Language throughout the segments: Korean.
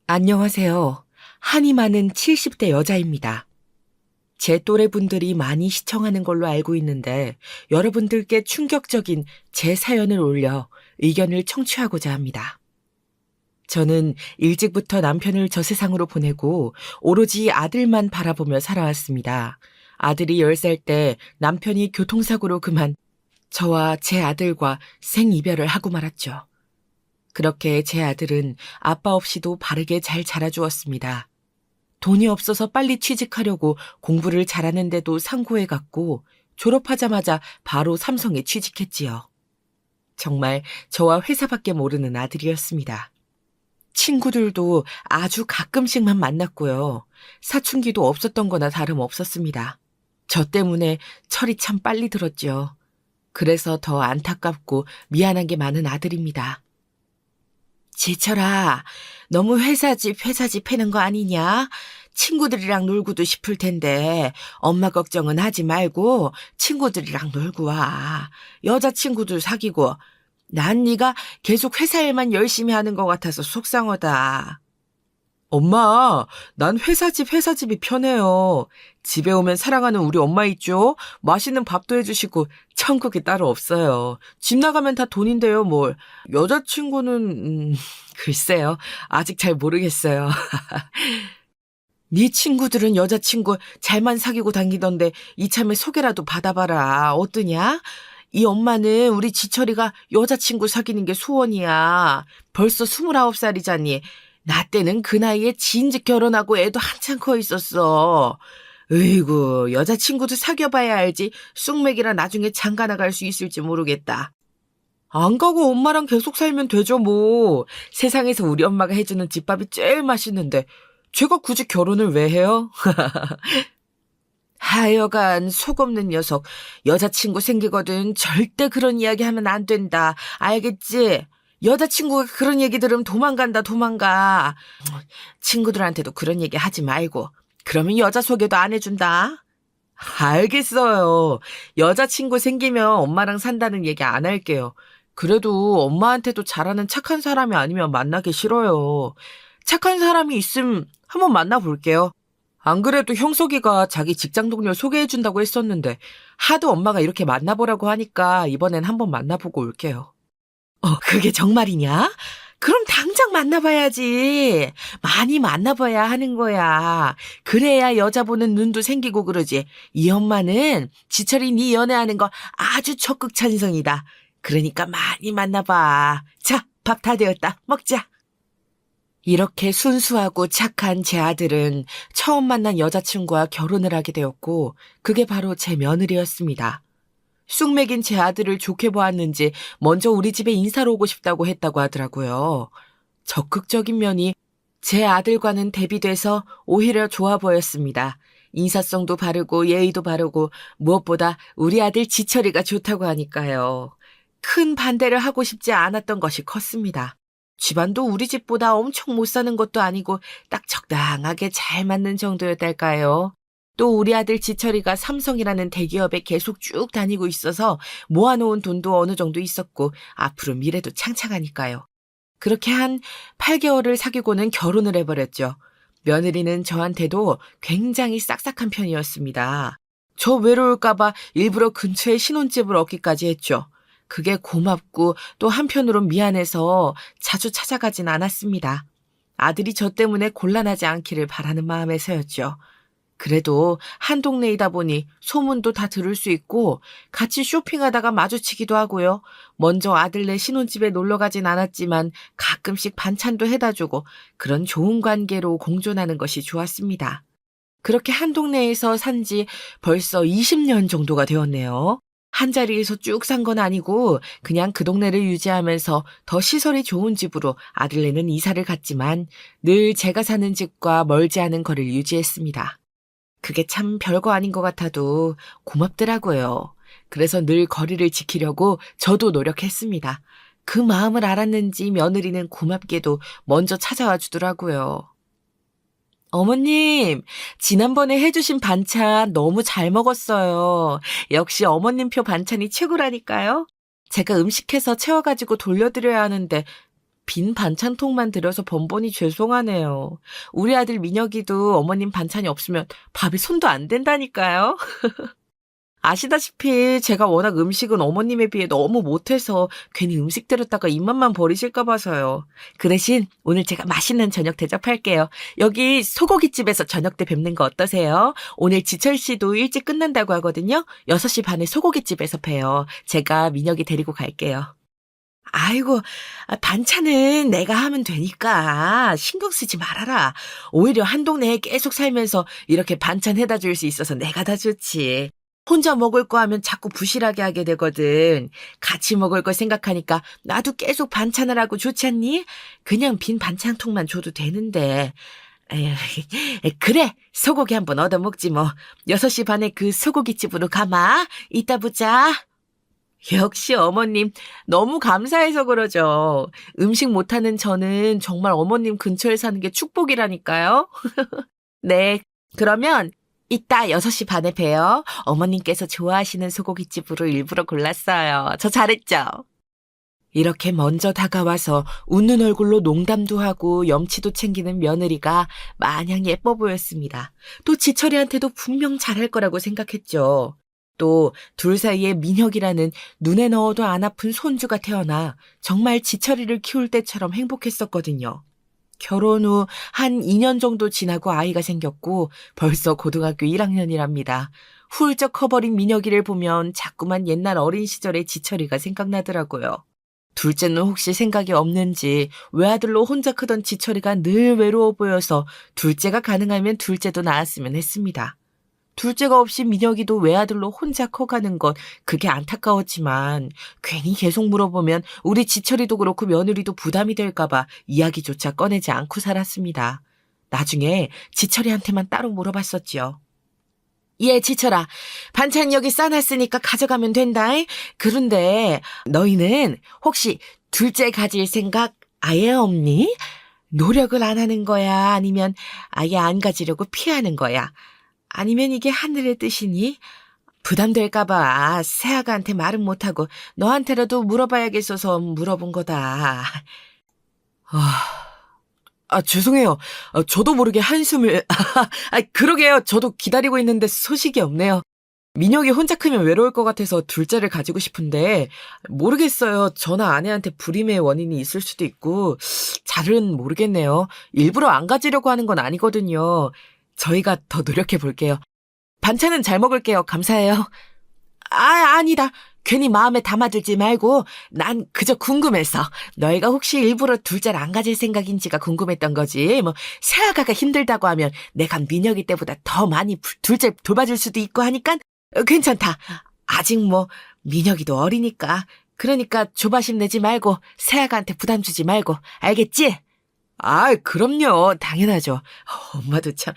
안녕하세요. 한이 많은 70대 여자입니다. 제 또래 분들이 많이 시청하는 걸로 알고 있는데 여러분들께 충격적인 제 사연을 올려 의견을 청취하고자 합니다. 저는 일찍부터 남편을 저 세상으로 보내고 오로지 아들만 바라보며 살아왔습니다. 아들이 10살 때 남편이 교통사고로 그만 저와 제 아들과 생이별을 하고 말았죠. 그렇게 제 아들은 아빠 없이도 바르게 잘 자라주었습니다. 돈이 없어서 빨리 취직하려고 공부를 잘하는데도 상고에 갔고 졸업하자마자 바로 삼성에 취직했지요. 정말 저와 회사밖에 모르는 아들이었습니다. 친구들도 아주 가끔씩만 만났고요. 사춘기도 없었던 거나 다름없었습니다. 저 때문에 철이 참 빨리 들었죠. 그래서 더 안타깝고 미안한 게 많은 아들입니다. 지철아, 너무 회사집 해는 거 아니냐? 친구들이랑 놀고도 싶을 텐데 엄마 걱정은 하지 말고 친구들이랑 놀고 와. 여자친구들 사귀고. 난 네가 계속 회사 일만 열심히 하는 것 같아서 속상하다. 엄마, 난 회사집이 편해요. 집에 오면 사랑하는 우리 엄마 있죠? 맛있는 밥도 해주시고 천국이 따로 없어요. 집 나가면 다 돈인데요, 뭘. 여자친구는, 글쎄요. 아직 잘 모르겠어요. 네 친구들은 여자친구 잘만 사귀고 다니던데 이참에 소개라도 받아봐라. 어떠냐? 이 엄마는 우리 지철이가 여자친구 사귀는 게 소원이야. 벌써 29살이잖니. 나 때는 그 나이에 진즉 결혼하고 애도 한창 커 있었어. 으이구, 여자친구도 사귀어봐야 알지. 쑥맥이라 나중에 장가 나갈 수 있을지 모르겠다. 안 가고 엄마랑 계속 살면 되죠, 뭐. 세상에서 우리 엄마가 해주는 집밥이 제일 맛있는데 제가 굳이 결혼을 왜 해요? 하여간 속 없는 녀석. 여자친구 생기거든 절대 그런 이야기 하면 안 된다. 알겠지? 여자친구가 그런 얘기 들으면 도망간다, 도망가. 친구들한테도 그런 얘기 하지 말고. 그러면 여자 소개도 안 해준다. 알겠어요. 여자친구 생기면 엄마랑 산다는 얘기 안 할게요. 그래도 엄마한테도 잘하는 착한 사람이 아니면 만나기 싫어요. 착한 사람이 있음 한번 만나볼게요. 안 그래도 형석이가 자기 직장 동료 소개해준다고 했었는데 하도 엄마가 이렇게 만나보라고 하니까 이번엔 한번 만나보고 올게요. 그게 정말이냐? 그럼 당장 만나봐야지. 많이 만나봐야 하는 거야. 그래야 여자 보는 눈도 생기고 그러지. 이 엄마는 지철이 네 연애하는 거 아주 적극 찬성이다. 그러니까 많이 만나봐. 자, 밥 다 되었다. 먹자. 이렇게 순수하고 착한 제 아들은 처음 만난 여자친구와 결혼을 하게 되었고 그게 바로 제 며느리였습니다. 쑥맥인 제 아들을 좋게 보았는지 먼저 우리 집에 인사로 오고 싶다고 했다고 하더라고요. 적극적인 면이 제 아들과는 대비돼서 오히려 좋아 보였습니다. 인사성도 바르고 예의도 바르고 무엇보다 우리 아들 지철이가 좋다고 하니까요. 큰 반대를 하고 싶지 않았던 것이 컸습니다. 집안도 우리 집보다 엄청 못 사는 것도 아니고 딱 적당하게 잘 맞는 정도였달까요. 또 우리 아들 지철이가 삼성이라는 대기업에 계속 쭉 다니고 있어서 모아놓은 돈도 어느 정도 있었고 앞으로 미래도 창창하니까요. 그렇게 한 8개월을 사귀고는 결혼을 해버렸죠. 며느리는 저한테도 굉장히 싹싹한 편이었습니다. 저 외로울까봐 일부러 근처에 신혼집을 얻기까지 했죠. 그게 고맙고 또 한편으론 미안해서 자주 찾아가진 않았습니다. 아들이 저 때문에 곤란하지 않기를 바라는 마음에서였죠. 그래도 한 동네이다 보니 소문도 다 들을 수 있고 같이 쇼핑하다가 마주치기도 하고요. 먼저 아들네 신혼집에 놀러 가진 않았지만 가끔씩 반찬도 해다 주고 그런 좋은 관계로 공존하는 것이 좋았습니다. 그렇게 한 동네에서 산지 벌써 20년 정도가 되었네요. 한 자리에서 쭉 산 건 아니고 그냥 그 동네를 유지하면서 더 시설이 좋은 집으로 아들네는 이사를 갔지만 늘 제가 사는 집과 멀지 않은 거리를 유지했습니다. 그게 참 별거 아닌 것 같아도 고맙더라고요. 그래서 늘 거리를 지키려고 저도 노력했습니다. 그 마음을 알았는지 며느리는 고맙게도 먼저 찾아와 주더라고요. 어머님, 지난번에 해주신 반찬 너무 잘 먹었어요. 역시 어머님표 반찬이 최고라니까요. 제가 음식해서 채워가지고 돌려드려야 하는데 빈 반찬통만 들여서 번번이 죄송하네요. 우리 아들 민혁이도 어머님 반찬이 없으면 밥에 손도 안 댄다니까요. 아시다시피 제가 워낙 음식은 어머님에 비해 너무 못해서 괜히 음식 들였다가 입맛만 버리실까 봐서요. 그 대신 오늘 제가 맛있는 저녁 대접할게요. 여기 소고기집에서 저녁 때 뵙는 거 어떠세요? 오늘 지철 씨도 일찍 끝난다고 하거든요. 6시 반에 소고기집에서 봬요. 제가 민혁이 데리고 갈게요. 아이고, 반찬은 내가 하면 되니까 신경 쓰지 말아라. 오히려 한 동네에 계속 살면서 이렇게 반찬 해다 줄 수 있어서 내가 다 좋지. 혼자 먹을 거 하면 자꾸 부실하게 하게 되거든. 같이 먹을 걸 생각하니까 나도 계속 반찬을 하고 좋지 않니? 그냥 빈 반찬통만 줘도 되는데. 에휴, 그래, 소고기 한번 얻어먹지 뭐. 6시 반에 그 소고기집으로 가마. 이따 보자. 역시 어머님, 너무 감사해서 그러죠. 음식 못하는 저는 정말 어머님 근처에 사는 게 축복이라니까요. 네, 그러면 이따 6시 반에 봬요. 어머님께서 좋아하시는 소고기집으로 일부러 골랐어요. 저 잘했죠? 이렇게 먼저 다가와서 웃는 얼굴로 농담도 하고 염치도 챙기는 며느리가 마냥 예뻐 보였습니다. 또 지철이한테도 분명 잘할 거라고 생각했죠. 또 둘 사이에 민혁이라는 눈에 넣어도 안 아픈 손주가 태어나 정말 지철이를 키울 때처럼 행복했었거든요. 결혼 후 한 2년 정도 지나고 아이가 생겼고 벌써 고등학교 1학년이랍니다. 훌쩍 커버린 민혁이를 보면 자꾸만 옛날 어린 시절의 지철이가 생각나더라고요. 둘째는 혹시 생각이 없는지 외아들로 혼자 크던 지철이가 늘 외로워 보여서 둘째가 가능하면 둘째도 낳았으면 했습니다. 둘째가 없이 민혁이도 외아들로 혼자 커가는 것, 그게 안타까웠지만 괜히 계속 물어보면 우리 지철이도 그렇고 며느리도 부담이 될까봐 이야기조차 꺼내지 않고 살았습니다. 나중에 지철이한테만 따로 물어봤었지요. 예, 지철아. 반찬 여기 싸놨으니까 가져가면 된다. 그런데 너희는 혹시 둘째 가질 생각 아예 없니? 노력을 안 하는 거야? 아니면 아예 안 가지려고 피하는 거야? 아니면 이게 하늘의 뜻이니? 부담될까봐 새아가한테 말은 못하고 너한테라도 물어봐야겠어서 물어본 거다. 죄송해요. 저도 모르게 한숨을. 그러게요. 저도 기다리고 있는데 소식이 없네요. 민혁이 혼자 크면 외로울 것 같아서 둘째를 가지고 싶은데 모르겠어요. 저나 아내한테 불임의 원인이 있을 수도 있고 잘은 모르겠네요. 일부러 안 가지려고 하는 건 아니거든요. 저희가 더 노력해 볼게요. 반찬은 잘 먹을게요. 감사해요. 아니다. 괜히 마음에 담아들지 말고 난 그저 궁금해서 너희가 혹시 일부러 둘째를 안 가질 생각인지가 궁금했던 거지. 뭐 새아가가 힘들다고 하면 내가 민혁이 때보다 더 많이 둘째 돌봐줄 수도 있고 하니까 괜찮다. 아직 뭐 민혁이도 어리니까. 그러니까 조바심 내지 말고 새아가한테 부담 주지 말고 알겠지? 그럼요. 당연하죠. 엄마도 참.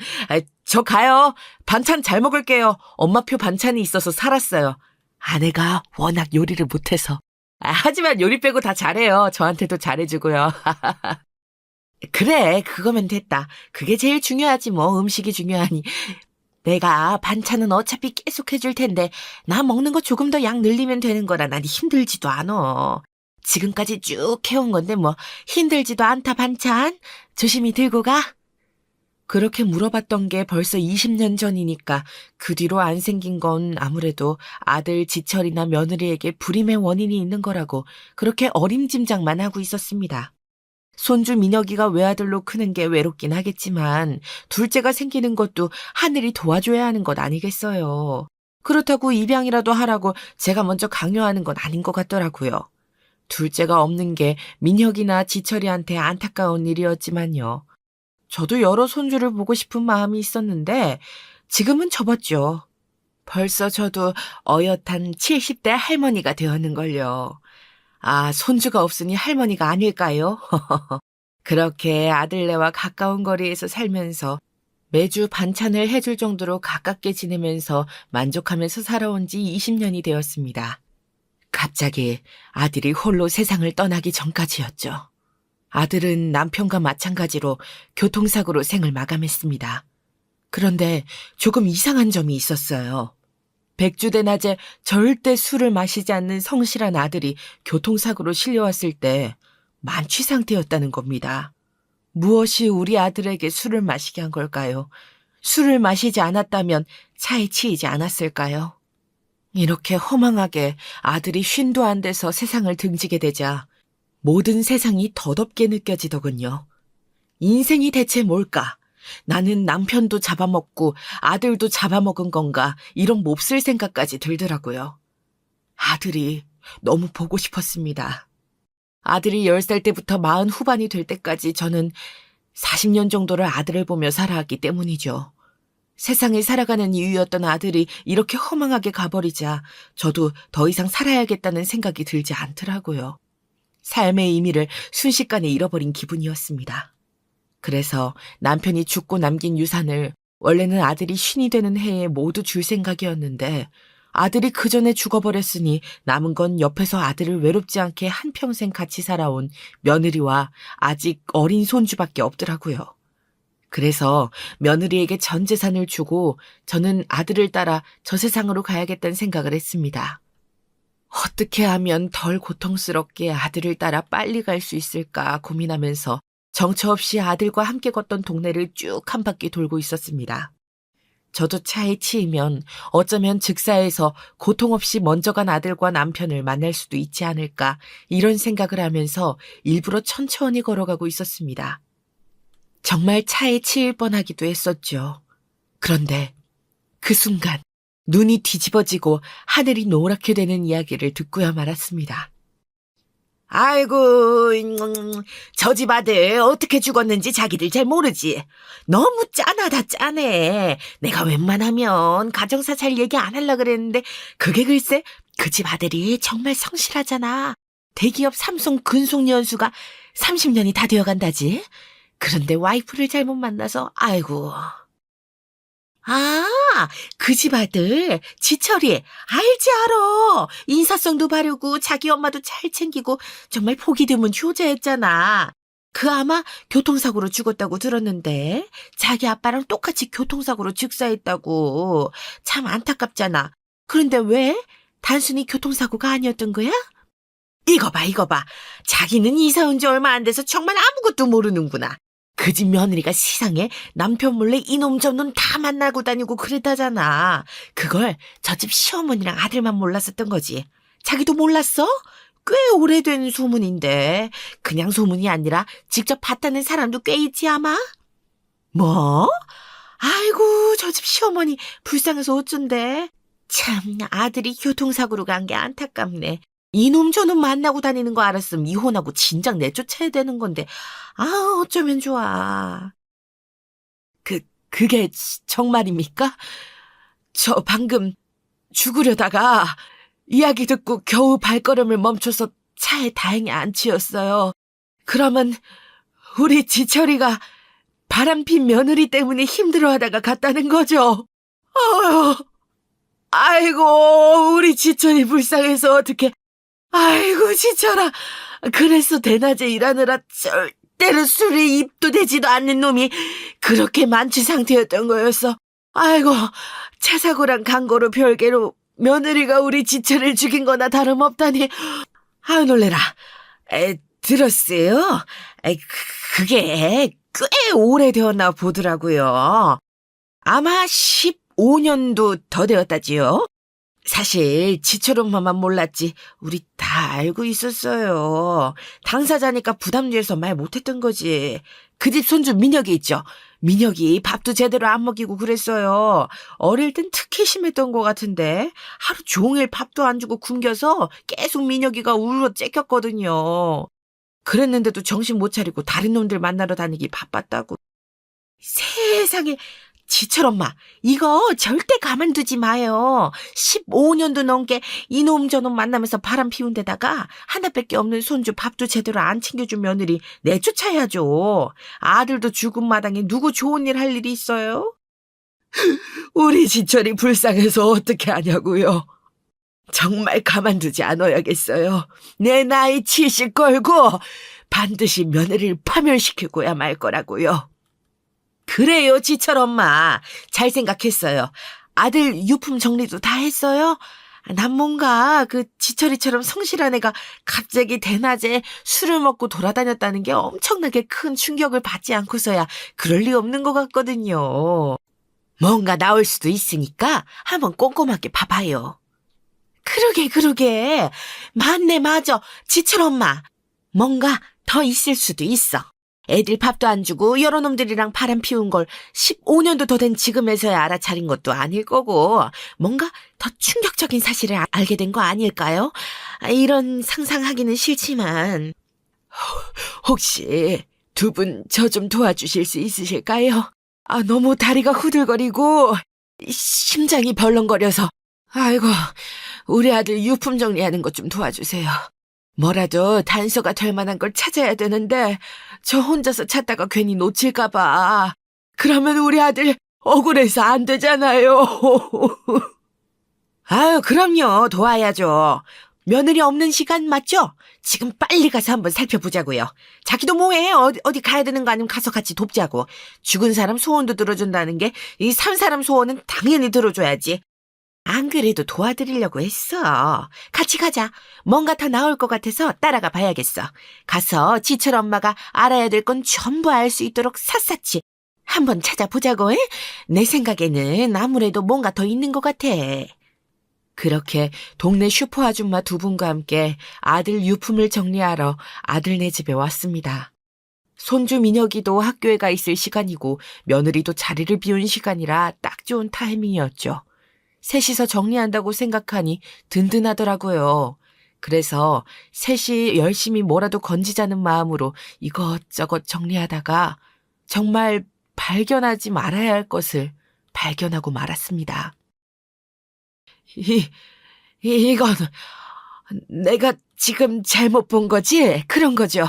저 가요. 반찬 잘 먹을게요. 엄마표 반찬이 있어서 살았어요. 아내가 워낙 요리를 못해서. 하지만 요리 빼고 다 잘해요. 저한테도 잘해주고요. 그래, 그거면 됐다. 그게 제일 중요하지 뭐. 음식이 중요하니. 내가 반찬은 어차피 계속 해줄 텐데 나 먹는 거 조금 더 양 늘리면 되는 거라 난 힘들지도 않아. 지금까지 쭉 해온 건데 뭐 힘들지도 않다 반찬. 조심히 들고 가. 그렇게 물어봤던 게 벌써 20년 전이니까 그 뒤로 안 생긴 건 아무래도 아들 지철이나 며느리에게 불임의 원인이 있는 거라고 그렇게 어림짐작만 하고 있었습니다. 손주 민혁이가 외아들로 크는 게 외롭긴 하겠지만 둘째가 생기는 것도 하늘이 도와줘야 하는 것 아니겠어요. 그렇다고 입양이라도 하라고 제가 먼저 강요하는 건 아닌 것 같더라고요. 둘째가 없는 게 민혁이나 지철이한테 안타까운 일이었지만요. 저도 여러 손주를 보고 싶은 마음이 있었는데 지금은 접었죠. 벌써 저도 어엿한 70대 할머니가 되었는걸요. 손주가 없으니 할머니가 아닐까요? 그렇게 아들네와 가까운 거리에서 살면서 매주 반찬을 해줄 정도로 가깝게 지내면서 만족하면서 살아온 지 20년이 되었습니다. 갑자기 아들이 홀로 세상을 떠나기 전까지였죠. 아들은 남편과 마찬가지로 교통사고로 생을 마감했습니다. 그런데 조금 이상한 점이 있었어요. 백주대 낮에 절대 술을 마시지 않는 성실한 아들이 교통사고로 실려왔을 때 만취 상태였다는 겁니다. 무엇이 우리 아들에게 술을 마시게 한 걸까요? 술을 마시지 않았다면 차에 치이지 않았을까요? 이렇게 허망하게 아들이 쉰도 안 돼서 세상을 등지게 되자 모든 세상이 덧없게 느껴지더군요. 인생이 대체 뭘까? 나는 남편도 잡아먹고 아들도 잡아먹은 건가? 이런 몹쓸 생각까지 들더라고요. 아들이 너무 보고 싶었습니다. 아들이 10살 때부터 40 후반이 될 때까지 저는 40년 정도를 아들을 보며 살아왔기 때문이죠. 세상을 살아가는 이유였던 아들이 이렇게 허망하게 가버리자 저도 더 이상 살아야겠다는 생각이 들지 않더라고요. 삶의 의미를 순식간에 잃어버린 기분이었습니다. 그래서 남편이 죽고 남긴 유산을 원래는 아들이 쉰이 되는 해에 모두 줄 생각이었는데 아들이 그 전에 죽어버렸으니 남은 건 옆에서 아들을 외롭지 않게 한평생 같이 살아온 며느리와 아직 어린 손주밖에 없더라고요. 그래서 며느리에게 전 재산을 주고 저는 아들을 따라 저 세상으로 가야겠다는 생각을 했습니다. 어떻게 하면 덜 고통스럽게 아들을 따라 빨리 갈 수 있을까 고민하면서 정처 없이 아들과 함께 걷던 동네를 쭉 한 바퀴 돌고 있었습니다. 저도 차에 치이면 어쩌면 즉사에서 고통 없이 먼저 간 아들과 남편을 만날 수도 있지 않을까 이런 생각을 하면서 일부러 천천히 걸어가고 있었습니다. 정말 차에 치일 뻔하기도 했었죠. 그런데 그 순간 눈이 뒤집어지고 하늘이 노랗게 되는 이야기를 듣고야 말았습니다. 아이고, 저 집 아들 어떻게 죽었는지 자기들 잘 모르지. 너무 짠하다 짠해. 내가 웬만하면 가정사 잘 얘기 안 하려고 그랬는데 그게 글쎄 그 집 아들이 정말 성실하잖아. 대기업 삼성 근속 연수가 30년이 다 되어간다지. 그런데 와이프를 잘못 만나서 아이고. 아, 그 집 아들 지철이 알지 알아. 인사성도 바르고 자기 엄마도 잘 챙기고 정말 보기 드문 효자였잖아. 그 아마 교통사고로 죽었다고 들었는데 자기 아빠랑 똑같이 교통사고로 즉사했다고. 참 안타깝잖아. 그런데 왜? 단순히 교통사고가 아니었던 거야? 이거 봐 이거 봐. 자기는 이사 온 지 얼마 안 돼서 정말 아무것도 모르는구나. 그 집 며느리가 시상에 남편 몰래 이놈 저놈 다 만나고 다니고 그랬다잖아. 그걸 저 집 시어머니랑 아들만 몰랐었던 거지. 자기도 몰랐어? 꽤 오래된 소문인데. 그냥 소문이 아니라 직접 봤다는 사람도 꽤 있지 아마? 뭐? 아이고 저 집 시어머니 불쌍해서 어쩐대. 참 아들이 교통사고로 간 게 안타깝네. 이놈 저놈 만나고 다니는 거 알았으면 이혼하고 진작 내쫓아야 되는 건데 아 어쩌면 좋아. 그게 정말입니까? 저 방금 죽으려다가 이야기 듣고 겨우 발걸음을 멈춰서 차에 다행히 안 치였어요. 그러면 우리 지철이가 바람핀 며느리 때문에 힘들어하다가 갔다는 거죠? 아이고 우리 지철이 불쌍해서 어떡해. 아이고 지철아. 그래서 대낮에 일하느라 절대로 술에 입도 대지도 않는 놈이 그렇게 만취 상태였던 거였어. 아이고 차 사고랑 간거로 별개로 며느리가 우리 지철을 죽인 거나 다름없다니. 아유 놀래라. 들었어요? 그게 꽤 오래되었나 보더라고요. 아마 15년도 더 되었다지요. 사실 지철 엄마만 몰랐지 우리 다 알고 있었어요. 당사자니까 부담돼서 말 못했던 거지. 그 집 손주 민혁이 있죠. 민혁이 밥도 제대로 안 먹이고 그랬어요. 어릴 땐 특히 심했던 것 같은데 하루 종일 밥도 안 주고 굶겨서 계속 민혁이가 울어 째켰거든요. 그랬는데도 정신 못 차리고 다른 놈들 만나러 다니기 바빴다고. 세상에. 지철 엄마, 이거 절대 가만두지 마요. 15년도 넘게 이놈 저놈 만나면서 바람 피운 데다가 하나밖에 없는 손주 밥도 제대로 안 챙겨준 며느리 내쫓아야죠. 아들도 죽은 마당에 누구 좋은 일 할 일이 있어요? 우리 지철이 불쌍해서 어떻게 하냐고요. 정말 가만두지 않아야겠어요. 내 나이 70 걸고 반드시 며느리를 파멸시키고야 말 거라고요. 그래요, 지철 엄마. 잘 생각했어요. 아들 유품 정리도 다 했어요? 난 뭔가 그 지철이처럼 성실한 애가 갑자기 대낮에 술을 먹고 돌아다녔다는 게 엄청나게 큰 충격을 받지 않고서야 그럴 리 없는 것 같거든요. 뭔가 나올 수도 있으니까 한번 꼼꼼하게 봐봐요. 그러게. 맞네, 맞아. 지철 엄마. 뭔가 더 있을 수도 있어. 애들 밥도 안 주고 여러 놈들이랑 바람 피운 걸 15년도 더 된 지금에서야 알아차린 것도 아닐 거고 뭔가 더 충격적인 사실을 알게 된 거 아닐까요? 이런 상상하기는 싫지만 혹시 두 분 저 좀 도와주실 수 있으실까요? 너무 다리가 후들거리고 심장이 벌렁거려서 아이고 우리 아들 유품 정리하는 것 좀 도와주세요. 뭐라도 단서가 될 만한 걸 찾아야 되는데 저 혼자서 찾다가 괜히 놓칠까 봐. 그러면 우리 아들 억울해서 안 되잖아요. 아유, 그럼요. 도와야죠. 며느리 없는 시간 맞죠? 지금 빨리 가서 한번 살펴보자고요. 자기도 뭐해? 어디 가야 되는 거 아니면 가서 같이 돕자고. 죽은 사람 소원도 들어준다는 게 이 산 사람 소원은 당연히 들어줘야지. 안 그래도 도와드리려고 했어. 같이 가자. 뭔가 더 나올 것 같아서 따라가 봐야겠어. 가서 지철 엄마가 알아야 될 건 전부 알 수 있도록 샅샅이 한번 찾아보자고. 에? 내 생각에는 아무래도 뭔가 더 있는 것 같아. 그렇게 동네 슈퍼 아줌마 두 분과 함께 아들 유품을 정리하러 아들네 집에 왔습니다. 손주 민혁이도 학교에 가 있을 시간이고 며느리도 자리를 비운 시간이라 딱 좋은 타이밍이었죠. 셋이서 정리한다고 생각하니 든든하더라고요. 그래서 셋이 열심히 뭐라도 건지자는 마음으로 이것저것 정리하다가 정말 발견하지 말아야 할 것을 발견하고 말았습니다. 이건 내가 지금 잘못 본 거지? 그런 거죠.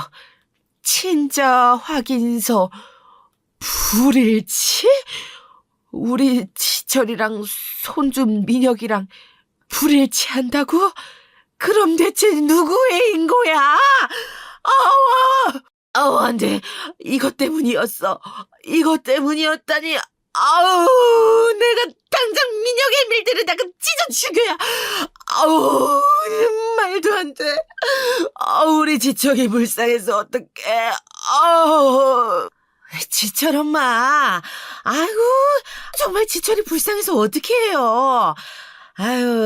친자 확인서 불일치? 우리 지철이랑 손주 민혁이랑 불일치한다고? 그럼 대체 누구의 인 거야? 안 돼. 이것 때문이었어. 이것 때문이었다니. 내가 당장 민혁의 밀들에다가 찢어 죽여야. 말도 안 돼. 우리 지철이 불쌍해서 어떡해. 지철 엄마. 아이고, 정말 지철이 불쌍해서 어떡해 해요.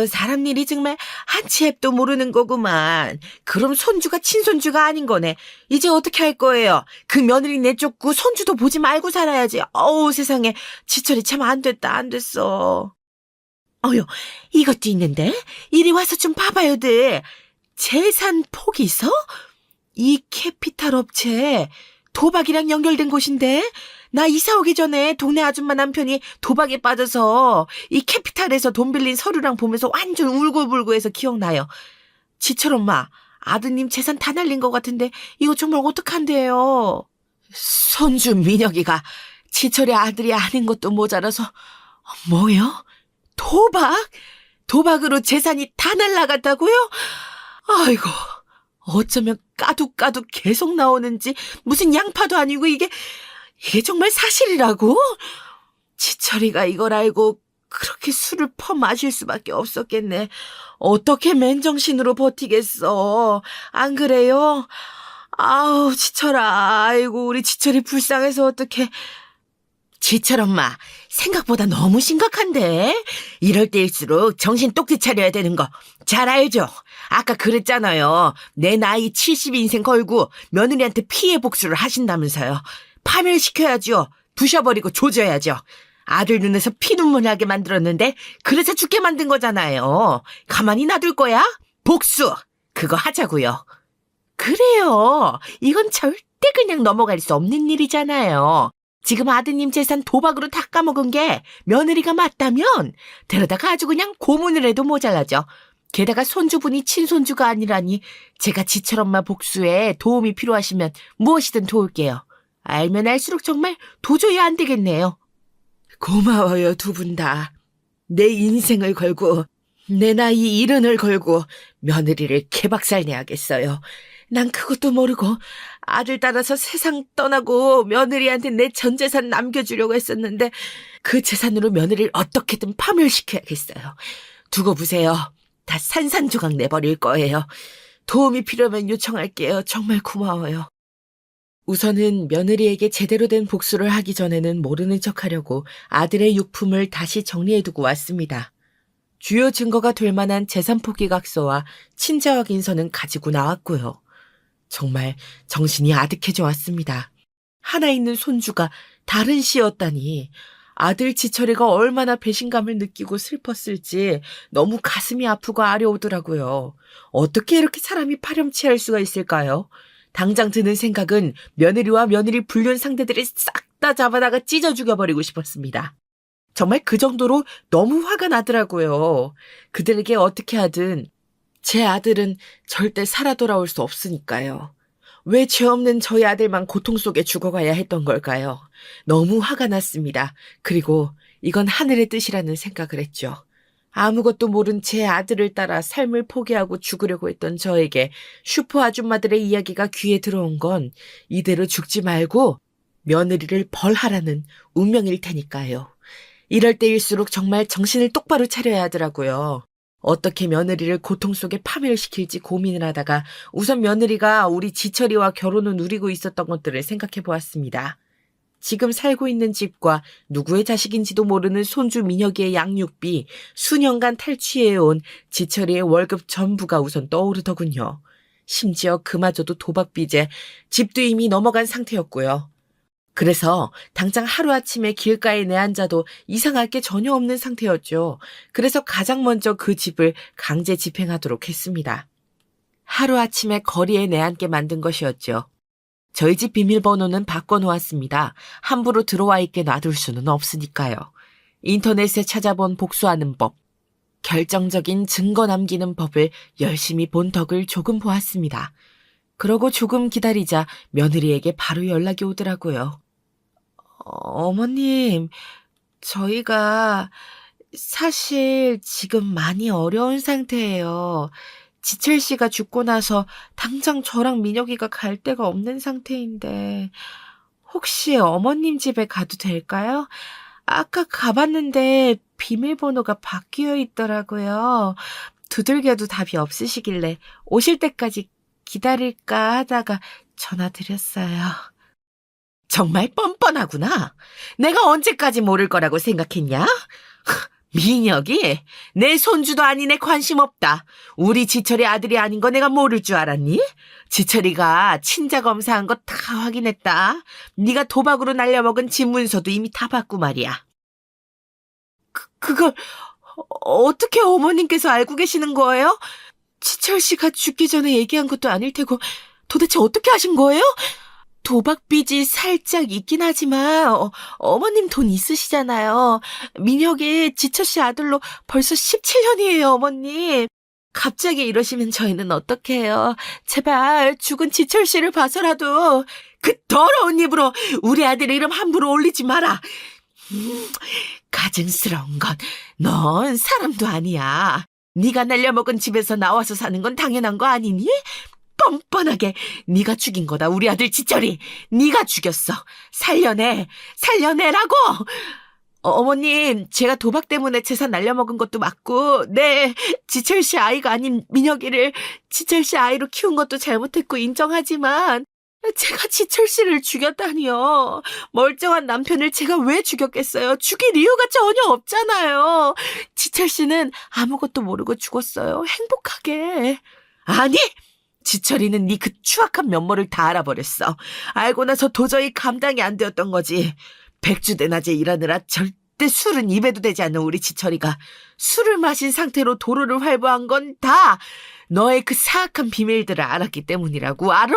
사람 일이 정말 한치 앱도 모르는 거구만. 그럼 손주가 친손주가 아닌 거네. 이제 어떻게 할 거예요? 그 며느리 내쫓고 손주도 보지 말고 살아야지. 세상에. 지철이 참 안 됐어. 이것도 있는데? 이리 와서 좀 봐봐요들. 재산 포기서? 이 캐피탈 업체 도박이랑 연결된 곳인데? 나 이사 오기 전에 동네 아줌마 남편이 도박에 빠져서 이 캐피탈에서 돈 빌린 서류랑 보면서 완전 울고불고 해서 기억나요. 지철 엄마, 아드님 재산 다 날린 것 같은데 이거 정말 어떡한데요? 손주 민혁이가 지철의 아들이 아닌 것도 모자라서 뭐요? 도박? 도박으로 재산이 다 날라갔다고요? 아이고, 어쩌면 까둑 계속 나오는지 무슨 양파도 아니고 이게 정말 사실이라고? 지철이가 이걸 알고 그렇게 술을 퍼마실 수밖에 없었겠네. 어떻게 맨정신으로 버티겠어. 안 그래요? 지철아. 아이고, 우리 지철이 불쌍해서 어떡해. 지철 엄마, 생각보다 너무 심각한데? 이럴 때일수록 정신 똑띠 차려야 되는 거 잘 알죠? 아까 그랬잖아요. 내 나이 70인생 걸고 며느리한테 피해 복수를 하신다면서요. 파멸시켜야죠. 부셔버리고 조져야죠. 아들 눈에서 피눈물 나게 만들었는데 그래서 죽게 만든 거잖아요. 가만히 놔둘 거야? 복수! 그거 하자고요. 그래요. 이건 절대 그냥 넘어갈 수 없는 일이잖아요. 지금 아드님 재산 도박으로 다 까먹은 게 며느리가 맞다면 데려다가 아주 그냥 고문을 해도 모자라죠. 게다가 손주분이 친손주가 아니라니 제가 지철 엄마 복수에 도움이 필요하시면 무엇이든 도울게요. 알면 알수록 정말 도저히 안 되겠네요. 고마워요, 두 분 다. 내 인생을 걸고 내 나이 70을 걸고 며느리를 개박살 내야겠어요. 난 그것도 모르고 아들 따라서 세상 떠나고 며느리한테 내 전 재산 남겨주려고 했었는데 그 재산으로 며느리를 어떻게든 파멸시켜야겠어요. 두고 보세요. 다 산산조각 내버릴 거예요. 도움이 필요하면 요청할게요. 정말 고마워요. 우선은 며느리에게 제대로 된 복수를 하기 전에는 모르는 척하려고 아들의 유품을 다시 정리해두고 왔습니다. 주요 증거가 될 만한 재산 포기각서와 친자 확인서는 가지고 나왔고요. 정말 정신이 아득해져 왔습니다. 하나 있는 손주가 다른 씨였다니 아들 지철이가 얼마나 배신감을 느끼고 슬펐을지 너무 가슴이 아프고 아려오더라고요. 어떻게 이렇게 사람이 파렴치할 수가 있을까요? 당장 드는 생각은 며느리와 며느리 불륜 상대들을 싹 다 잡아다가 찢어 죽여버리고 싶었습니다. 정말 그 정도로 너무 화가 나더라고요. 그들에게 어떻게 하든 제 아들은 절대 살아 돌아올 수 없으니까요. 왜 죄 없는 저희 아들만 고통 속에 죽어가야 했던 걸까요? 너무 화가 났습니다. 그리고 이건 하늘의 뜻이라는 생각을 했죠. 아무것도 모른 제 아들을 따라 삶을 포기하고 죽으려고 했던 저에게 슈퍼 아줌마들의 이야기가 귀에 들어온 건 이대로 죽지 말고 며느리를 벌하라는 운명일 테니까요. 이럴 때일수록 정말 정신을 똑바로 차려야 하더라고요. 어떻게 며느리를 고통 속에 파멸시킬지 고민을 하다가 우선 며느리가 우리 지철이와 결혼을 누리고 있었던 것들을 생각해 보았습니다. 지금 살고 있는 집과 누구의 자식인지도 모르는 손주 민혁이의 양육비, 수년간 탈취해온 지철이의 월급 전부가 우선 떠오르더군요. 심지어 그마저도 도박빚에 집도 이미 넘어간 상태였고요. 그래서 당장 하루아침에 길가에 내앉아도 이상할 게 전혀 없는 상태였죠. 그래서 가장 먼저 그 집을 강제 집행하도록 했습니다. 하루아침에 거리에 내앉게 만든 것이었죠. 저희 집 비밀번호는 바꿔놓았습니다. 함부로 들어와 있게 놔둘 수는 없으니까요. 인터넷에 찾아본 복수하는 법, 결정적인 증거 남기는 법을 열심히 본 덕을 조금 보았습니다. 그러고 조금 기다리자 며느리에게 바로 연락이 오더라고요. 어머님, 저희가 사실 지금 많이 어려운 상태예요. 지철 씨가 죽고 나서 당장 저랑 민혁이가 갈 데가 없는 상태인데 혹시 어머님 집에 가도 될까요? 아까 가봤는데 비밀번호가 바뀌어 있더라고요. 두들겨도 답이 없으시길래 오실 때까지 기다릴까 하다가 전화드렸어요. 정말 뻔뻔하구나. 내가 언제까지 모를 거라고 생각했냐? 민혁이 내 손주도 아니네 관심 없다. 우리 지철이 아들이 아닌 거 내가 모를 줄 알았니? 지철이가 친자 검사한 거 다 확인했다. 네가 도박으로 날려먹은 집 문서도 이미 다 봤고 말이야. 그걸 어떻게 어머님께서 알고 계시는 거예요? 지철 씨가 죽기 전에 얘기한 것도 아닐 테고 도대체 어떻게 하신 거예요? 도박빚이 살짝 있긴 하지만 어머님 돈 있으시잖아요. 민혁이 지철 씨 아들로 벌써 17년이에요, 어머님. 갑자기 이러시면 저희는 어떡해요. 제발 죽은 지철 씨를 봐서라도 그 더러운 입으로 우리 아들 이름 함부로 올리지 마라. 가증스러운 건 넌 사람도 아니야. 네가 날려먹은 집에서 나와서 사는 건 당연한 거 아니니? 뻔뻔하게 네가 죽인 거다. 우리 아들 지철이 네가 죽였어. 살려내라고. 어머님, 제가 도박 때문에 재산 날려먹은 것도 맞고 네, 지철 씨 아이가 아닌 민혁이를 지철 씨 아이로 키운 것도 잘못했고 인정하지만 제가 지철 씨를 죽였다니요. 멀쩡한 남편을 제가 왜 죽였겠어요? 죽일 이유가 전혀 없잖아요. 지철 씨는 아무것도 모르고 죽었어요. 행복하게. 아니! 지철이는 네 그 추악한 면모를 다 알아버렸어. 알고 나서 도저히 감당이 안 되었던 거지. 백주대낮에 일하느라 절대 술은 입에도 대지 않는 우리 지철이가 술을 마신 상태로 도로를 활보한 건 다 너의 그 사악한 비밀들을 알았기 때문이라고 알아?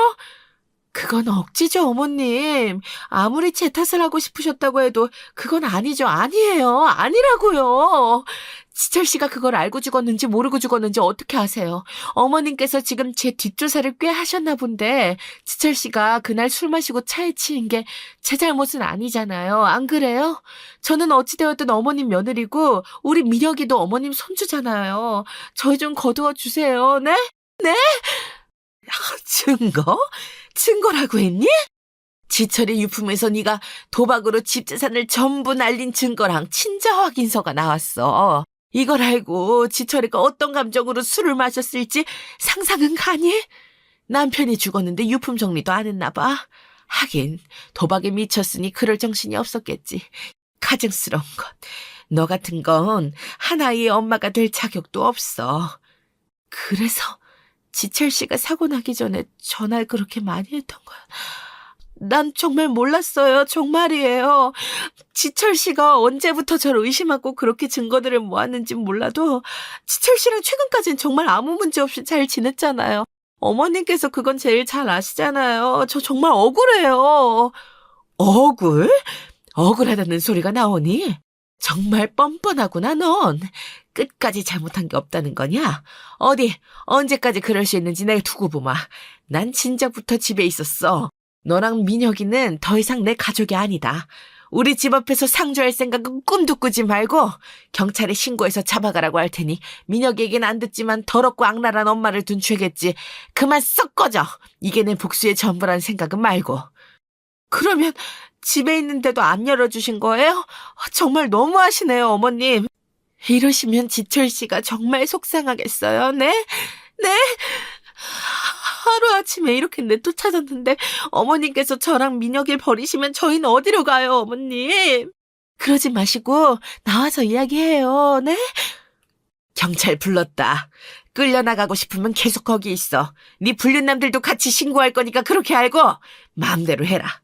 그건 억지죠, 어머님. 아무리 제 탓을 하고 싶으셨다고 해도 그건 아니죠. 아니에요. 아니라고요. 지철 씨가 그걸 알고 죽었는지 모르고 죽었는지 어떻게 아세요? 어머님께서 지금 제 뒷조사를 꽤 하셨나 본데 지철 씨가 그날 술 마시고 차에 치인 게 제 잘못은 아니잖아요. 안 그래요? 저는 어찌되었든 어머님 며느리고 우리 민혁이도 어머님 손주잖아요. 저희 좀 거두어 주세요. 네? 네? 증거? 증거라고 했니? 지철의 유품에서 네가 도박으로 집 재산을 전부 날린 증거랑 친자 확인서가 나왔어. 이걸 알고 지철이가 어떤 감정으로 술을 마셨을지 상상은 가니? 남편이 죽었는데 유품 정리도 안 했나 봐. 하긴 도박에 미쳤으니 그럴 정신이 없었겠지. 가증스러운 것. 너 같은 건 한 아이의 엄마가 될 자격도 없어. 그래서 지철 씨가 사고 나기 전에 전화를 그렇게 많이 했던 거야. 난 정말 몰랐어요. 정말이에요. 지철 씨가 언제부터 저를 의심하고 그렇게 증거들을 모았는진 몰라도 지철 씨랑 최근까지는 정말 아무 문제 없이 잘 지냈잖아요. 어머님께서 그건 제일 잘 아시잖아요. 저 정말 억울해요. 억울? 억울하다는 소리가 나오니? 정말 뻔뻔하구나, 넌. 끝까지 잘못한 게 없다는 거냐? 어디, 언제까지 그럴 수 있는지 내가 두고 보마. 난 진작부터 집에 있었어. 너랑 민혁이는 더 이상 내 가족이 아니다. 우리 집 앞에서 상주할 생각은 꿈도 꾸지 말고 경찰에 신고해서 잡아가라고 할 테니 민혁에겐 안 듣지만 더럽고 악랄한 엄마를 둔 죄겠지. 그만 썩 꺼져. 이게 내 복수의 전부란 생각은 말고. 그러면 집에 있는데도 안 열어주신 거예요? 정말 너무하시네요, 어머님. 이러시면 지철 씨가 정말 속상하겠어요. 네? 네? 하루아침에 이렇게 내쫓아졌는데 어머님께서 저랑 민혁이를 버리시면 저희는 어디로 가요, 어머님? 그러지 마시고 나와서 이야기해요, 네? 경찰 불렀다. 끌려나가고 싶으면 계속 거기 있어. 네 불륜남들도 같이 신고할 거니까 그렇게 알고 마음대로 해라.